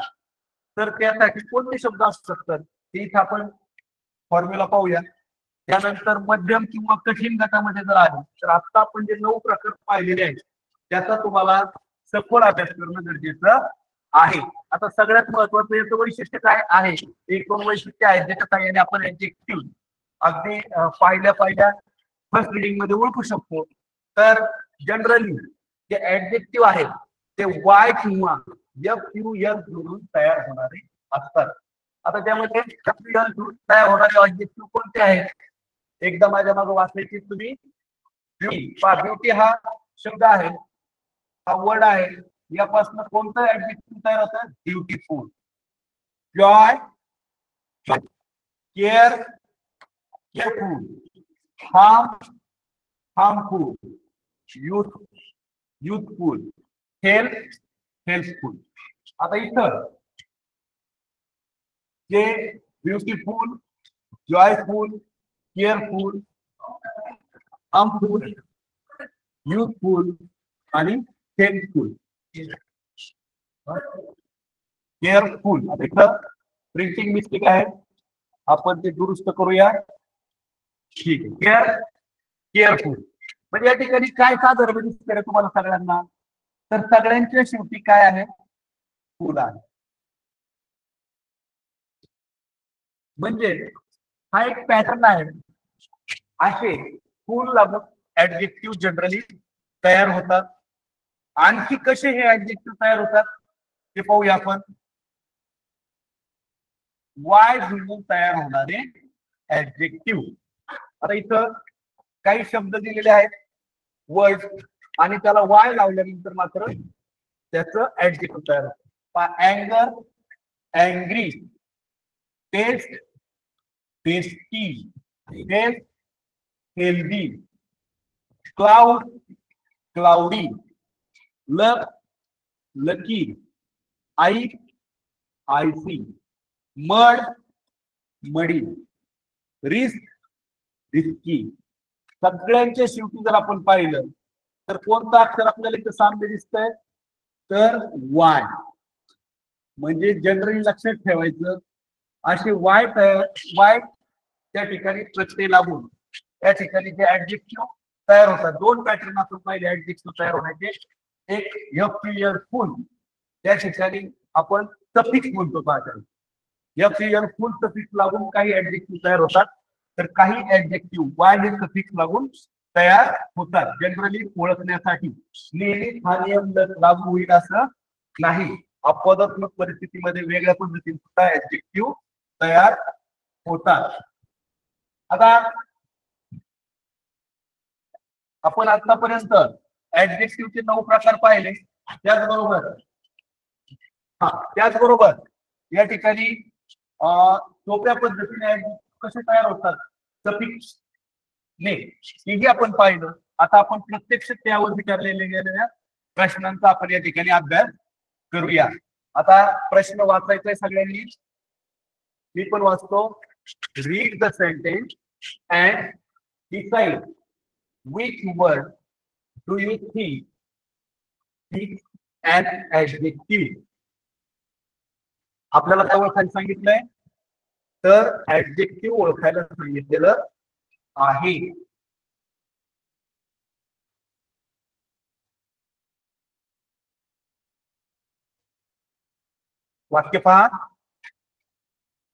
तर त्यासाठी कोणते शब्द असू शकतात ते इथे आपण फॉर्म्युला पाहूया. त्यानंतर मध्यम किंवा कठीण गटामध्ये जर आले तर आता आपण जे 9 प्रकार पाहिलेले आहेत त्याचा तुम्हाला सखोल अभ्यास करणं गरजेचं आहे. आता सगळ्यात महत्वाचं याचं वैशिष्ट्य काय आहे, एक दोन वैशिष्ट्य आहेत ज्याच्या साहाय्याने आपण ऍडजेक्टिव्ह अगदी पाहिल्या फर्स्ट रिडिंग मध्ये ओळखू शकतो. तर जनरली जे ऍडजेक्टिव्ह आहेत ते वाय किंवा FUL जोडून तयार होणारे असतात. आता त्यामध्ये FUL जोडून तयार होणारे ऍडजेक्टिव्ह कोणते आहेत एकदा माझ्या मागे वाचायचे तुम्ही. ब्युटी हा शब्द आहे, हा वर्ड आहे, यापासून कोणतं ऍडजेक्टिव्ह तयार होतं beautiful. Joy care careful, harmful, youthful, helpful. आता इथं जे beautiful, joyful, careful, harmful, youthful आणि हेल्पफुल. केअरफुल आता इथं प्रिंटिंग मिस्टेक आहे, आपण ते दुरुस्त करूया. ठीक आहे. केअरफुल म्हणजे या ठिकाणी काय साधर्म दिसतंय तुम्हाला सगळ्यांना, तर सगळ्यांच्या शेवटी काय आहे फुल आहे. म्हणजे हा एक पॅटर्न आहे. असे फुल लागून ऍडजेक्टिव्ह जनरली तयार होतात. आणखी कसे हे ऍडजेक्टिव्ह तयार होतात ते पाहूया आपण. वाय जुळवून तयार होणारे ऍडजेक्टिव्ह. आता इथं काही शब्द दिलेले आहेत वर्ड आणि त्याला वाय लावल्यानंतर मात्र त्याचं ऍडजेक्टिव्ह तयार होतं. अँगर, angry, taste, tasty, health, healthy, cloud, cloudy, luck, lucky, ice, icy, mud, muddy, risk, risky. सगळ्यांच्या शेवटी जर आपण पाहिलं तर कोणतं अक्षर आपल्याला इथं सामने दिसतंय, तर वाय. म्हणजे जनरली लक्षात ठेवायचं, असे वाय त्या ठिकाणी प्रत्यय लागून त्या ठिकाणी जे ऍडजेक्टिव्ह तयार होतात, दोन पॅटर्न आपण पाहिले ऍडजेक्टिव्ह तयार होण्याचे. एक फुल, त्या ठिकाणी आपण सफिक्स म्हणतो पाहता. फुल सफिक्स लागून काही ऍडजेक्टिव्ह तयार होतात, तर काही ऍडजेक्टिव्ह वाय हे सफिक्स लागून तयार होतात. जनरली ओळखण्यासाठी नेहमी हा नियम लागू होईल असं नाही. अपवादात्मक परिस्थितीमध्ये वेगळ्या पद्धतीने सुद्धा ऍडजेक्टिव्ह तयार होतात. आता आपण आतापर्यंत ऍडजेक्टिव्हचे 9 प्रकार पाहिले. त्याचबरोबर या ठिकाणी सोप्या पद्धतीने कसे तयार होतात सफिक्स ने, हेही आपण पाहिलं. आता आपण प्रत्यक्ष त्यावर विचारलेल्या गेलेल्या प्रश्नांचा आपण या ठिकाणी अभ्यास करूया. आता प्रश्न वाचायचा आहे सगळ्यांनी. मी पण वाचतो. Read the sentence and decide which word do you think is an adjective. आपल्याला काय ओळखायला सांगितलंय, तर ऍडजेक्टिव्ह ओळखायला सांगितलेलं आहे. वाक्य पहा,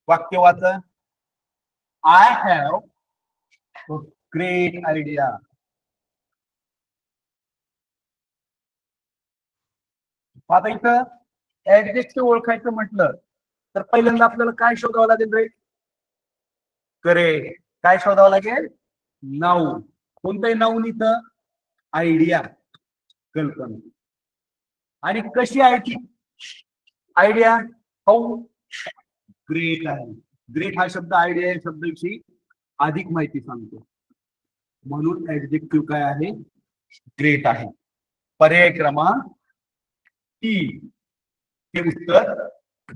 वाक्य वाचा. I have great idea. आता इथं ऍडजेक्टिव्ह ओळखायचं म्हटलं तर पहिल्यांदा आपल्याला काय शोधावं लागेल रे? करेक्ट. काय शोधावं लागेल? नाऊन. कोणतंही नाऊन इथं? आयडिया, कल्पना. आणि कशी आहे ती आयडिया? हाऊ ग्रेट आहे. ग्रेट हा शब्द आयडिया या शब्दाविषयी अधिक माहिती सांगतो. म्हणून ऍडजेक्टिव्ह काय आहे? ग्रेट आहे. पर्याय क्रमांक 3 हे उत्तर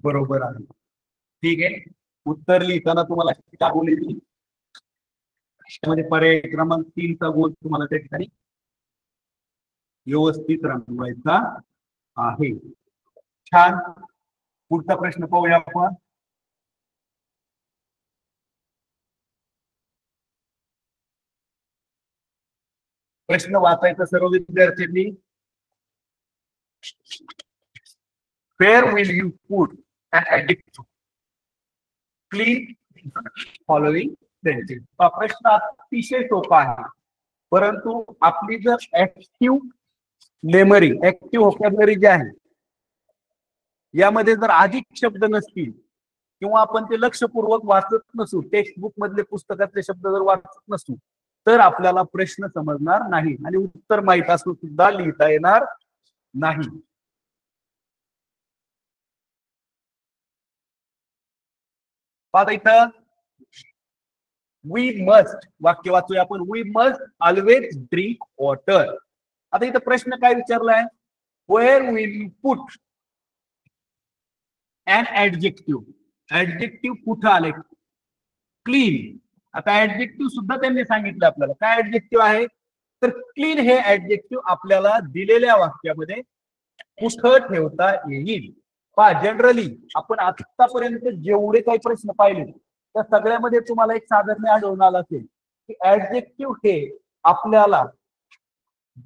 बरोबर आहे. ठीक आहे. उत्तर लिहिताना तुम्हाला दाखवलेली त्यामध्ये पर्याय क्रमांक 3 चा गोल तुम्हाला त्या ठिकाणी व्यवस्थित रंगवायचा आहे. छान. पुढचा प्रश्न पाहूया आपण. प्रश्न वाचायचा सर्व विद्यार्थ्यांनी. Where will you put an adjective? Please following sentence. हा प्रश्न अतिशय सोपा आहे, परंतु आपली जर ऍक्टिव्ह मेमरी, ऍक्टिव्ह व्होकॅब्युलरी जी आहे, यामध्ये जर अधिक शब्द नसतील किंवा आपण ते लक्षपूर्वक वाचत नसू, टेक्स्टबुक मधले पुस्तकातले शब्द जर वाचत नसू, तर आपल्याला प्रश्न समजणार नाही आणि उत्तर माहित असून सुद्धा लिहिता येणार नाही. आता इथं वी मस्ट, वाक्य वाचूया आपण. We must always drink water. आता इथं प्रश्न काय विचारलाय? Where will you put an adjective. Adjective कुठं आले? क्लीन. आता ऍडजेक्टिव्ह सुद्धा त्यांनी सांगितलं आपल्याला. काय ऍडजेक्टिव्ह आहे? तर क्लीन हे ऍडजेक्टिव्ह आपल्याला दिलेल्या वाक्यामध्ये कुठं ठेवता येईल. पहा, जनरली आपण आतापर्यंत जेवढे काही प्रश्न पाहिले त्या सगळ्यामध्ये तुम्हाला एक साधर्म्य आढळून आलं असेल की ऍडजेक्टिव्ह हे आपल्याला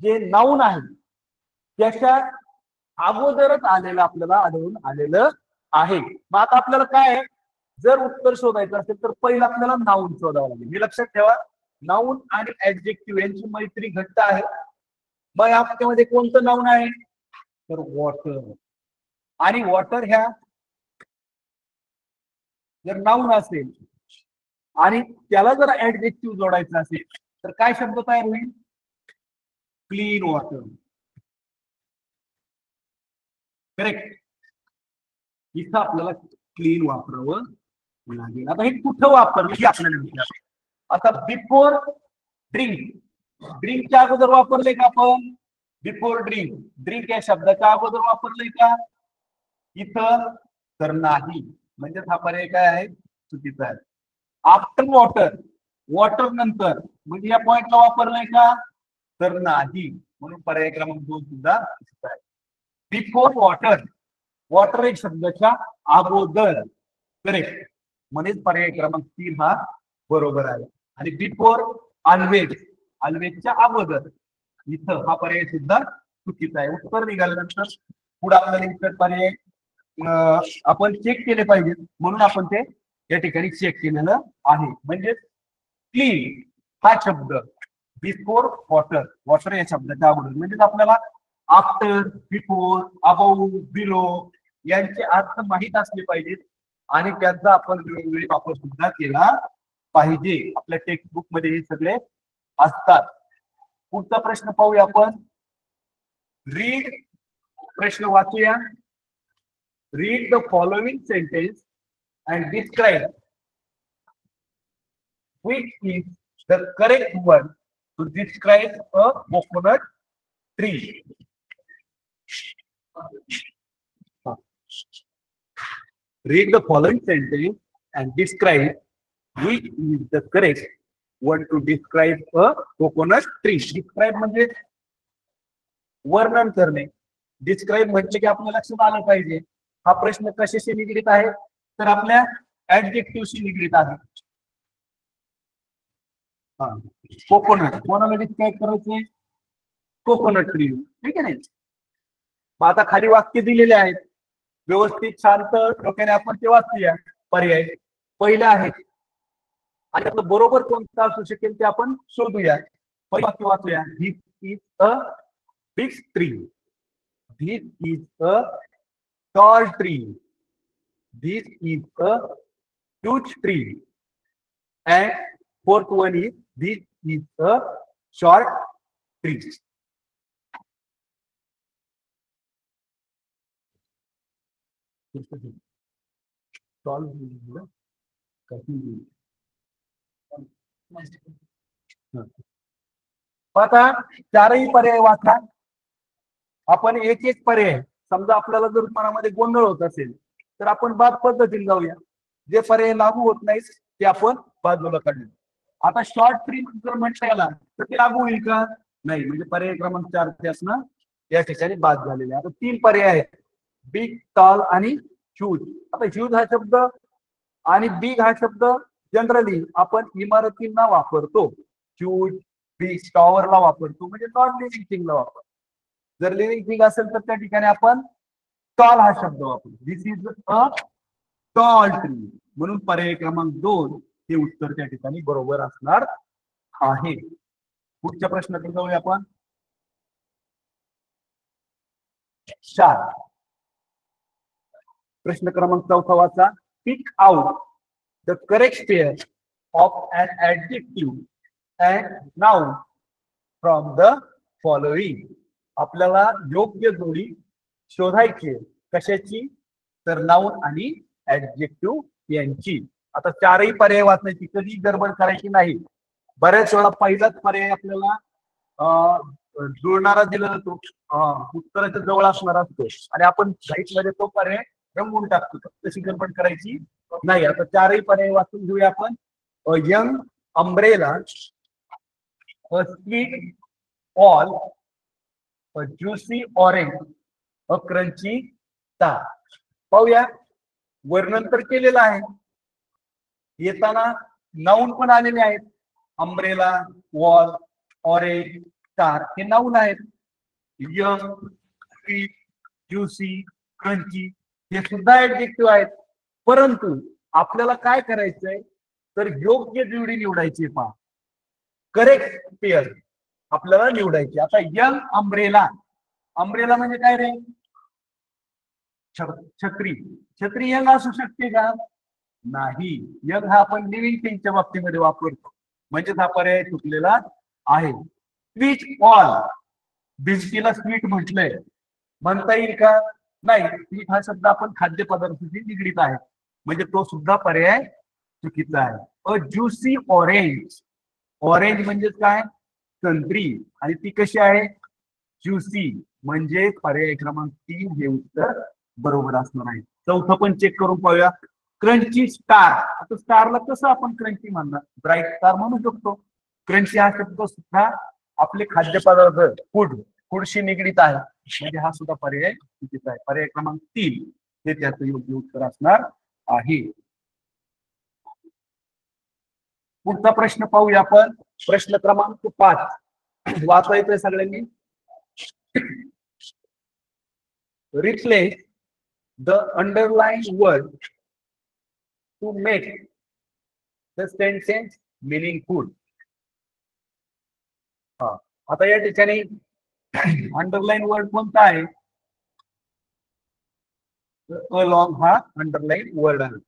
जे नाऊन आहे त्याच्या अगोदरच आलेलं आपल्याला आढळून आलेलं आहे. मग आता आपल्याला काय आहे, जर उत्तर शोधायचं असेल तर पहिलं आपल्याला नाऊन शोधावं लागेल. हे लक्षात ठेवा, नाऊन आणि ऍडजेक्टिव्ह यांची मैत्री घट्ट आहे. मग या वाक्यामध्ये कोणतं नाऊन आहे? तर वॉटर. आणि वॉटर ह्या जर नाऊन असेल आणि त्याला जर ऍडजेक्टिव्ह जोडायचं असेल तर काय शब्द तयार होईल? Clean water. करेक्ट. इथं आपल्याला क्लीन वापरावं लागेल. आता हे कुठं वापरलं हे आपल्याला विचार. आता बिफोर ड्रिंक, ड्रिंकच्या अगोदर वापरले का आपण? बिफोर ड्रिंक, ड्रिंक या शब्दाच्या अगोदर वापरले का इथं? तर नाही. म्हणजे हा पर्याय काय आहे? चुकीचा आहे. आफ्टर वॉटर, वॉटर नंतर, म्हणजे या पॉइंटला वापरलंय का? तर नाही. म्हणून पर्याय क्रमांक 2 सुद्धा चुकीचा आहे. बिफोर वॉटर, वॉटर एक शब्दाच्या अगोदर, करेक्ट, म्हणजेच पर्याय क्रमांक 3 हा बरोबर आहे. आणि बिफोर ऑलवेज, ऑलवेजच्या अगोदर, इथं हा पर्याय सुद्धा चुकीचा आहे. उत्तर निघाल्यानंतर पुढे आपल्याला इतर पर्याय आपण चेक केले पाहिजे, म्हणून आपण ते या ठिकाणी चेक केलेलं आहे. म्हणजे क्लीन हा शब्द बिफोर वॉटर, वॉटर या शब्दाच्या अगोदर, म्हणजे आपल्याला आफ्टर, बिफोर, अबाउट, बिलो यांचे अर्थ माहीत असले पाहिजेत आणि त्यांचा आपण वेळोवेळी वापर सुद्धा केला पाहिजे. आपल्या टेक्स्टबुक मध्ये हे सगळे असतात. पुढचा प्रश्न पाहूया आपण. रीड, प्रश्न वाचूया. Read the following sentence and describe which is the correct one to describe a coconut tree. Read the following sentence and describe which is the correct one to describe a coconut tree. Describe म्हणजे वर्णन करणे. Describe म्हणजे की आपल्या लक्षात आलं पाहिजे हा प्रश्न कशाशी निगडीत आहे, तर आपल्या ऍडजेक्टिव्हशी निगडीत आहे. कोकोनट, कोणाला डिस्क्राईब करायचे? कोकोनट ट्री, ठीक आहे नाही. आता खाली वाक्य दिलेले आहेत, व्यवस्थित शांत डोक्याने आपण ते वाचूया. पर्याय पहिले आहे आणि आपलं बरोबर कोणतं असू शकेल ते आपण शोधूया. पहिलं वाक्य वाचूया. This is a big tree, this is a tall tree, this is a huge tree, and fourth one is this is a short tree. आता चारही पर्याय वाचा. आपण एक एक पर्याय, समजा आपल्याला जर मनामध्ये गोंधळ होत असेल तर आपण बाद पद्धतीने जाऊया. जे पर्याय लागू होत नाहीत ते आपण बाजूला काढले. आता शॉर्ट ट्री जर म्हटलं गेला तर ते लागू होईल का? नाही. म्हणजे पर्याय क्रमांक 4 ते असणं या ठिकाणी बाद झालेले. आता 3 पर्याय आहेत, बिग, टॉल आणि ह्यूज. आता ह्यूज हा शब्द आणि बिग हा शब्द जनरली आपण इमारतींना वापरतो. ह्यूज, बिग, टॉवरला वापरतो, म्हणजे नॉन लिव्हिंग थिंगला वापरतो. जर लिव्हिंग थिंग असेल तर त्या ठिकाणी आपण टॉल हा शब्द वापरतो. दिस इज अ टॉल ट्री. म्हणून पर्याय क्रमांक 2 हे उत्तर त्या ठिकाणी बरोबर असणार आहे. पुढच्या प्रश्नाकडे जाऊया आपण. 4, प्रश्न क्रमांक 4 वाचा. Pick out the correct pair of an adjective and noun from the following. आपल्याला योग्य जोडी शोधायची. कशाची? तर नाउन आणि ऍडजेक्टिव्ह यांची. आता चारही पर्याय वाचण्याची कधी गडबड करायची नाही. बऱ्याच वेळा पहिलाच पर्याय आपल्याला जुळणारा दिला जातो, उत्तराच्या जवळ असणार असतो आणि आपण मध्ये तो पर्याय रंगवून टाकतो. तशी गडबड करायची नाही. आता चारही पर्याय वाचून घेऊया आपण. Young umbrella, a sweet all, a juicy orange, a crunchy star. पाहूया. वर्णन तर केलेलं आहे, येताना नाऊन पण आलेले आहेत. अम्ब्रेला, वॉल, ऑरेंज, स्टार हे नाऊन आहेत. यंग, स्वीट, ज्युसी, क्रंची हे सुद्धा ऍडजेक्टिव्ह आहेत. परंतु आपल्याला काय करायचंय तर योग्य जोडी निवडायची. पहा, करेक्ट पेअर आपल्याला निवडायची. आता यंग अम्ब्रेला, अम्ब्रेला म्हणजे काय रे? छत्री. छत्री यंग असू शकते का? नाही. यंग हा आपण लिव्हिंग थिंगच्या बाबतीमध्ये वापरतो, म्हणजेच हा पर्याय चुकलेला आहे. स्वीट ऑल, भिंतीला स्वीट म्हटलंय, म्हणता येईल का? नाही. स्वीट हा शब्द आपण खाद्यपदार्थाशी निगडीत आहे, म्हणजे तो सुद्धा पर्याय चुकीचा आहे. अ ज्युसी ऑरेंज, ऑरेंज म्हणजे काय? संत्री, आणि ती कशी आहे? ज्युसी. म्हणजे पर्याय क्रमांक 3 हे उत्तर बरोबर असणार आहे. चौथं पण चेक करून पाहूया. Crunchy star. आता स्टारला कसं आपण क्रंची म्हणणार? ब्राईट स्टार म्हणू शकतो. क्रंची हा शब्द सुद्धा आपले खाद्यपदार्थ फूडशी निगडीत आहे, म्हणजे हा सुद्धा पर्याय चुकीचा आहे. पर्याय क्रमांक 3 हे त्याचं योग्य उत्तर असणार आहे. पुढचा प्रश्न पाहूया आपण. प्रश्न क्रमांक 5 वाचायचंय सगळ्यांनी. Replace the underline word to make the sentence meaningful. आता या ठिकाणी अंडरलाईन वर्ड कोणता आहे? अलॉंग हा अंडरलाईन वर्ड आहे.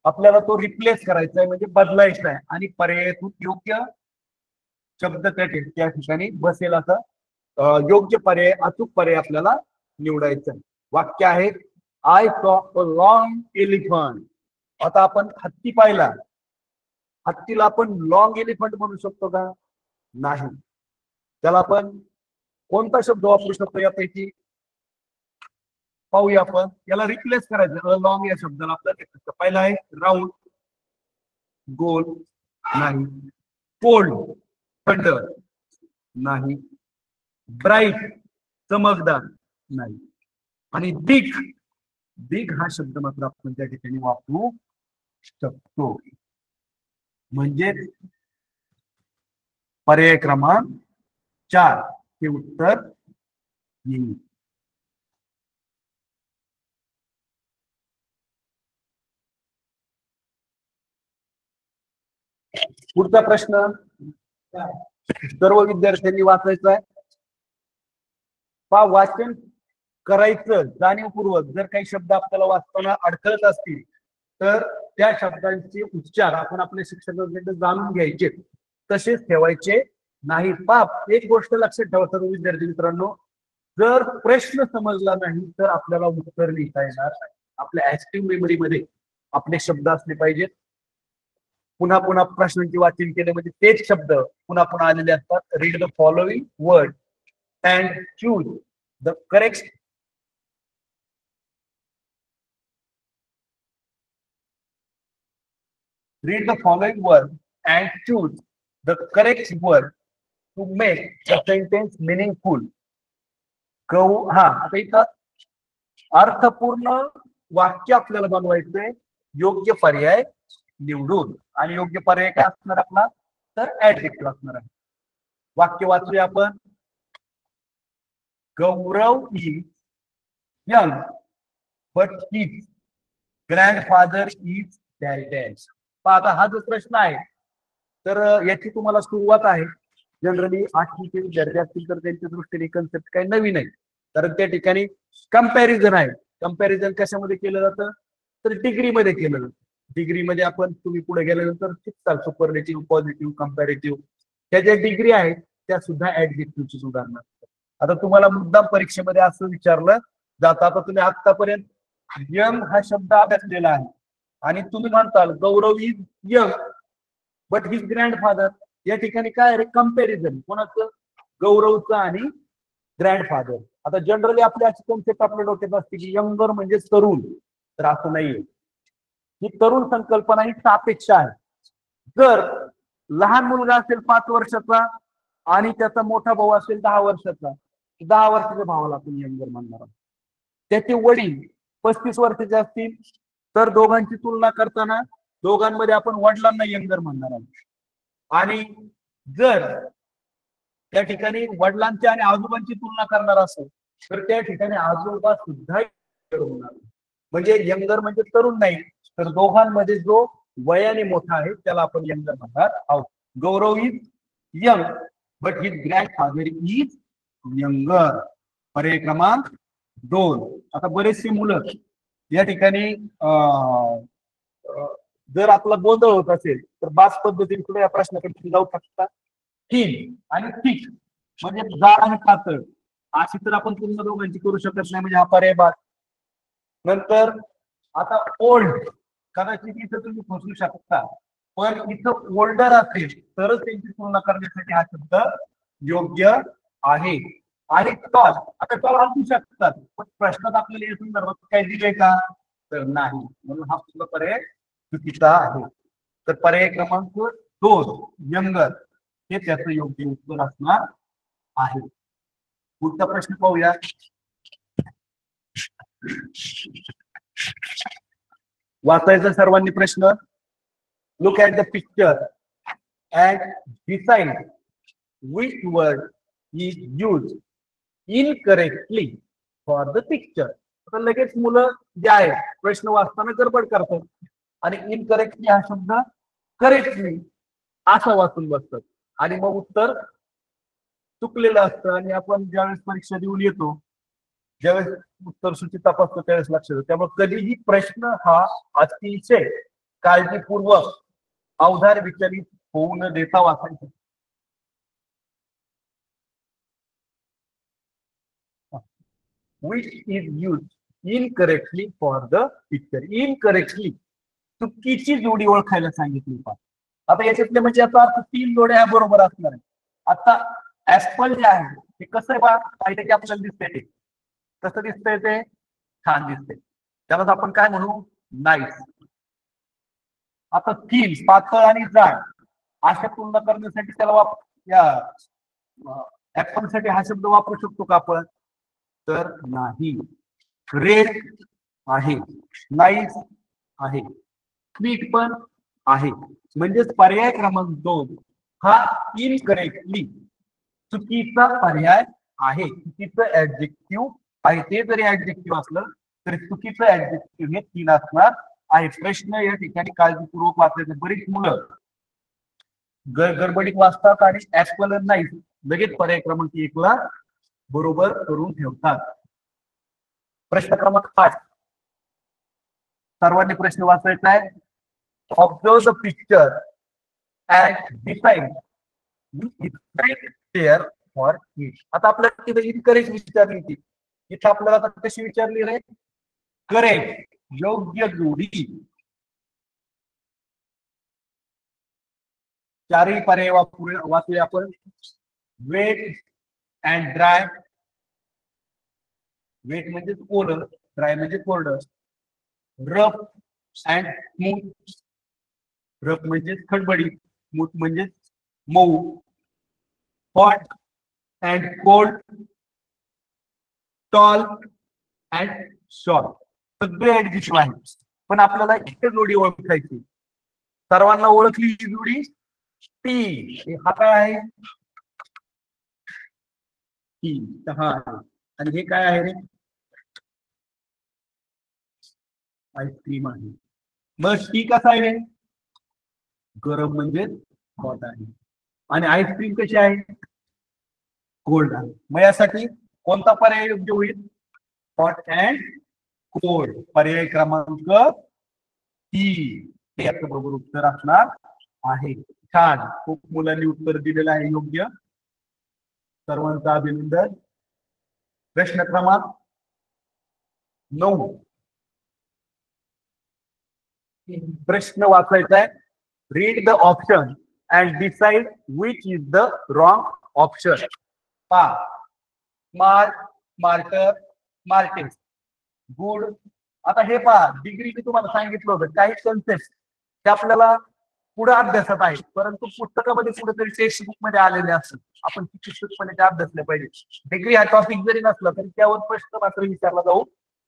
आपल्याला तो रिप्लेस करायचा आहे, म्हणजे बदलायचा आहे, आणि पर्यायातून योग्य शब्द त्या ठिकाणी बसेल असा योग्य पर्याय, अचूक पर्याय आपल्याला निवडायचा आहे. वाक्य आहे, I saw a long elephant. आता आपण हत्ती पाहिला, हत्तीला आपण लॉंग एलिफंट म्हणू शकतो का? नाही. त्याला आपण कोणता शब्द वापरू शकतो यापैकी? पाहूया आपण. याला रिप्लेस करायचं. अ लॉंग या शब्दाला आपल्याला पहिला आहे राऊंड, गोल नाही, कोल्ड थंड नाही, ब्राईट चमकदार नाही, आणि बिग बिग हा शब्द मात्र आपण त्या ठिकाणी वापरू शकतो. म्हणजे पर्याय क्रमांक 4 हे उत्तर येईल. पुढचा प्रश्न सर्व विद्यार्थ्यांनी वाचायचा आहे. वाचन करायचं जाणीवपूर्वक. जर काही शब्द आपल्याला वाचताना अडखळत असतील तर त्या शब्दांचे उच्चार आपण आपल्या शिक्षकांकडे जाणून घ्यायचे, तसेच ठेवायचे नाही. एक गोष्ट लक्षात ठेवा सर्व विद्यार्थी मित्रांनो, जर प्रश्न समजला नाही तर आपल्याला उत्तर लिहिता येणार नाही. आपल्या ऍक्टिव्ह मेमरीमध्ये आपले शब्द असले पाहिजेत. पुन्हा पुन्हा प्रश्नांची वाचन केले म्हणजे तेच शब्द पुन्हा पुन्हा आलेले असतात. Read the following word and choose the correct read the following word and choose the correct word to make the sentence meaningful. आता इथं अर्थपूर्ण वाक्य आपल्याला बनवायचंय योग्य पर्याय निवडून. आणि योग्य पर्याय काय असणार आपला? तर ऍडजेक्टिव्ह असणार आहे. वाक्य वाचूया आपण. Gaurav is young but his grandfather is dad. आता हा जो प्रश्न आहे तर याची तुम्हाला सुरुवात आहे. जनरली 8वीचे विद्यार्थी असतील तर त्यांच्या दृष्टीने कन्सेप्ट काही नवीन आहे, कारण त्या ठिकाणी कंपॅरिझन आहे. कंपॅरिझन कशामध्ये केलं जातं? तर डिग्रीमध्ये केलं जातं. डिग्रीमध्ये आपण तुम्ही पुढे गेल्यानंतर शिकताल सुपरलेटिव्ह, पॉझिटिव्ह, कंपॅरेटिव्ह. त्या ज्या डिग्री आहेत त्या सुद्धा ऍडजेक्टिव्हची उदाहरणं. आता तुम्हाला मुद्दाम परीक्षेमध्ये असं विचारलं जातं, आता तुम्ही आतापर्यंत यंग हा शब्द अभ्यासलेला आहे आणि तुम्ही म्हणताल Gaurav is young but his grandfather. या ठिकाणी काय आहे? कंपॅरिझन. कोणाचं? गौरवचं आणि ग्रँडफादर. आता जनरली आपल्या अशी कन्सेप्ट आपल्या डोक्यात असते की यंगर म्हणजे तरुण, तर असं नाहीये. ही तरुण संकल्पना ही सापेक्ष आहे. जर लहान मुलगा असेल 5 वर्षाचा आणि त्याचा मोठा भाऊ असेल 10 वर्षाचा, 10 वर्षाच्या भावाला आपण यंगर म्हणणार आहोत. त्याचे वडील 35 वर्षाचे असतील तर दोघांची तुलना करताना दोघांमध्ये आपण वडिलांना यंगर म्हणणार आहोत. आणि जर त्या ठिकाणी वडिलांची आणि आजोबांची तुलना करणार असेल तर त्या ठिकाणी आजोबा सुद्धा होणार. म्हणजे यंगर म्हणजे तरुण नाही, तर दोघांमध्ये जो वयाने मोठा आहे त्याला आपण यंगर म्हणणार आहोत. Gaurav is young but his grandfather is younger. पर्याय क्रमांक 2. आता बरेचसे मुलं या ठिकाणी जर आपला गोंधळ होत असेल तर बास पद्धतीने सुद्धा या प्रश्नाकडे जाऊ शकतात. थिन आणि थिक म्हणजे जाड आणि पातळ अशी तर आपण तुलना दोघांची करू शकत नाही, म्हणजे हा पर्याय बाद. नंतर आता ओल्ड, कदाचित इथं तुम्ही फसू शकता, पण इथं ओल्डर असेल तरच त्यांची तुलना करण्यासाठी हा शब्द योग्य आहे. आणि टॉल, आता टॉल असू शकतात पण प्रश्नात आपल्याला या संदर्भात काय दिले का? तर नाही, म्हणून हा पर्याय चुकीचा आहे. तर पर्याय क्रमांक 2 यंगर हे त्याचं योग्य उत्तर असणार आहे. पुढचा प्रश्न पाहूया. वाचायचा सर्वांनी प्रश्न. Look at the picture and decide which word is used incorrectly for the picture. आता लगेच मुलं जे आहे प्रश्न वाचताना गडबड करतात आणि इनकरेक्टली हा शब्द करेक्टली असा वाचून बसतात आणि मग उत्तर चुकलेलं असतं. आणि आपण ज्यावेळेस परीक्षा देऊन येतो, ज्यावेळेस उत्तर सूची तपासतो त्यावेळेस लक्ष येतं. त्यामुळे कधीही प्रश्न हा अतिशय काळजीपूर्वक अवधार विचलित होऊ न देता वाचायचा. which is used incorrectly for the picture. Incorrectly चुकीची जोडी ओळखायला सांगितली. आता याच्यातले म्हणजे याचा अर्थ 3 जोड्या बरोबर असणार आहे. आता ऍपल जे आहे ते कसं आहे बा, पाहिजे की आपल्याला दिसतंय ते कसं दिसतंय, ते छान दिसतंय, त्यामुळे आपण काय म्हणू, नाईस. आता थिन, पातळ आणि जाड अशा तुलना करण्यासाठी त्याला या ऍपल साठी हा शब्द वापरू शकतो का आपण, तर नाही. रेड आहे, नाईस आहे, स्वीट पण आहे. म्हणजेच पर्याय क्रमांक 2 हा इनकरेक्टली चुकीचा पर्याय आहे. चुकीचं ऍडजेक्टिव्ह आहे. ते जरी ऍडजेक्टिव्ह असलं तरी चुकीचं ऍडजेक्टिव्ह हे 3 असणार आहे. प्रश्न या ठिकाणी काळजीपूर्वक वाचायचे. बरीच मुलं गडबडीत वाचतात आणि ऍपल नाही लगेच पर्याय क्रमांक 1 ला बरोबर करून ठेवतात. प्रश्न क्रमांक 5 सर्वांनी प्रश्न वाचायचा आहे. Observe the picture and decide for it. आता आपल्याला तिथे इनकरेक्ट विचारली ती, इथं आपल्याला आता कशी विचारली रे, करेक्ट योग्य जोडी. चारही पर्याय वाचूया आपण. Weight and dry. वेट म्हणजे कोरड, ड्राय म्हणजे कोरड. Rough and smooth. रफ म्हणजे खडबडीत, स्मूथ म्हणजे मऊ. Hot and cold. Tall and short. सगळे ऍडजेक्टिव्ह आहेत, पण आपल्याला एक जोडी ओळखायची. सर्वांना ओळखली ही जोडी टी. हा काय आहे, टी. हा, आणि हे काय आहे रे, आईस्क्रीम आहे. मग टी कसा आहे रे, गरम म्हणजे हॉट आहे. आणि आईस्क्रीम कशी आहे, कोल्ड आहे. मग यासाठी कोणता पर्याय योग्य होईल, हॉट अँड कोल्ड. पर्याय क्रमांक 3 याचं बरोबर उत्तर असणार आहे. छान, खूप मुलांनी उत्तर दिलेलं आहे योग्य. सर्वांचं अभिनंदन. प्रश्न क्रमांक 9 प्रश्न वाचायचा आहे. Read the option and decide which is the wrong option. पा स्मार्ट, स्मार्टर, स्मार्टेस्ट, गुड. आता हे पहा, डिग्री मी तुम्हाला सांगितलं होतं काही कन्सेप्ट ते आपल्याला पुढे अभ्यासात आहे, परंतु पुस्तकामध्ये कुठेतरी टेक्स्ट बुक मध्ये आलेले असतात. आपण चिकित्सकपणे ते अभ्यासले पाहिजे. डिग्री हा टॉपिक जरी नसला तरी त्यावर प्रश्न मात्र विचारला जाऊ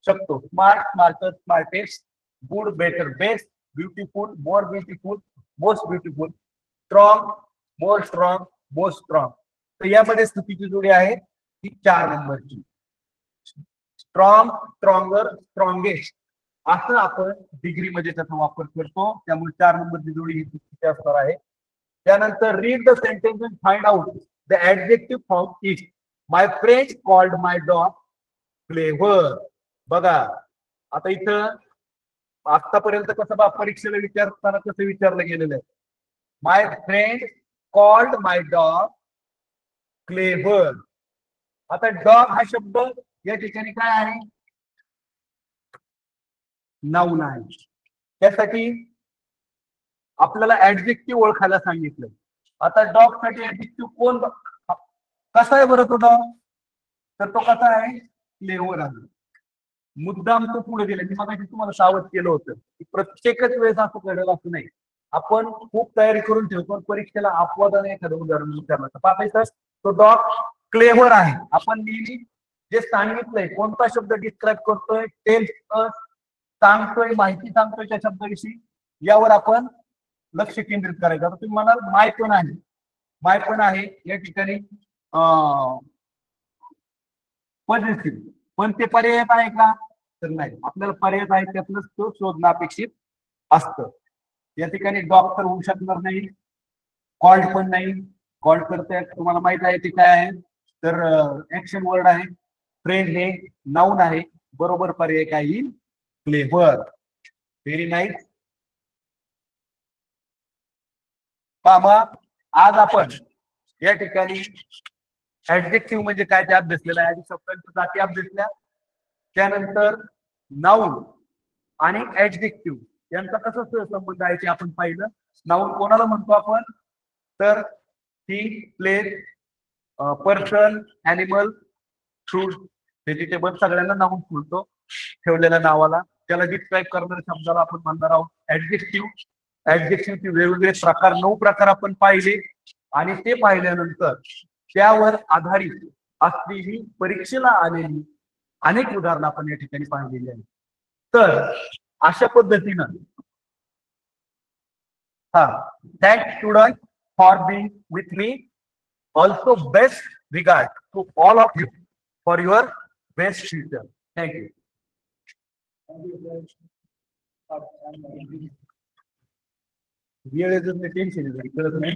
शकतो. Smart, smarter, smartest, good, better, best, beautiful, more beautiful, most beautiful, strong, more strong, most strong. तर यामध्ये चुकीची जोडी आहे ती 4 नंबरची. स्ट्रॉंग, स्ट्रॉंगर, स्ट्रॉंगेस्ट असं आपण डिग्री मध्ये त्याचा वापर करतो. त्यामुळे 4 नंबरची जोडी ही चुकीची असणार आहे. त्यानंतर read the sentence and find out the adjective from it. My friend called my dog clever. बघा आता इथं आतापर्यंत कसं बा परीक्षेला विचारताना कसं विचारलं गेलेलं आहे, माय फ्रेंड कॉल्ड माय डॉग क्लेव्हर. आता डॉग हा शब्द या ठिकाणी काय आहे, नाऊन आहे. त्यासाठी आपल्याला ऍडजेक्टिव्ह ओळखायला सांगितलं. आता डॉग साठी ऍडजेक्टिव्ह कोण कसा आहे बरं तो डॉग, तर तो कसा आहे, क्लेव्हर आहे. मुद्दाम तो पुढे गेला. मी मगाशी तुम्हाला सावध केलं होतं की प्रत्येकच वेळेस असं घडेल असं नाही. आपण खूप तयारी करून ठेवतो आणि परीक्षेला अपवादाने एखादं उदाहरण विचारलं तर पाहायचं तो डॉग क्लेव्हर आहे. आपण नेहमी जे सांगितलंय कोणता शब्द डिस्क्राईब करतोय टेल्स सांगतोय माहिती सांगतोय त्या शब्दाविषयी यावर आपण लक्ष केंद्रित करायचं. आता तुम्ही म्हणाल माय पण आहे, माय पण आहे या ठिकाणी पॉझिटिव्ह पण ते पर्याय आहे का तर नाही. आपल्याला पर्याय आहे त्यातूनच तो शोधणं अपेक्षित असतं. या ठिकाणी डॉग तर होऊ शकणार नाही, कॉल्ड पण नाही. कॉल्ड करते तुम्हाला माहित आहे ते काय आहे तर ऍक्शन वर्ड आहे. फ्रेंड हे नाऊन आहे. बरोबर पर्याय काय येईल क्लेव्हर. Very nice. बाबा आज आपण या ठिकाणी ऍडजेक्टिव्ह म्हणजे काय ते अभ्यासलेला आहे. आधी शब्दांच्या जाती अभ्यासल्या, त्यानंतर नाऊन आणि ऍडजेक्टिव्ह यांचा कसा संबंध आहे ते आपण पाहिलं. नाऊन कोणाला म्हणतो आपण तर thing, place, person, animal, fruit, vegetable सगळ्यांना नाऊन म्हणतो. ठेवलेल्या नावाला त्याला डिस्क्राईब करणाऱ्या शब्दाला आपण म्हणणार आहोत ऍडजेक्टिव्ह. ऍडजेक्टिव्हचे वेगवेगळे प्रकार 9 प्रकार आपण पाहिले आणि ते पाहिल्यानंतर त्यावर आधारित असलेली परीक्षेला आलेली अनेक उदाहरणं आपण या ठिकाणी पाहिलेली आहेत. तर अशा पद्धतीनं हा thanks student for being with me. Also best regard to all of you for your best future. Thank you. वेळेचं टेन्शन कळत नाही.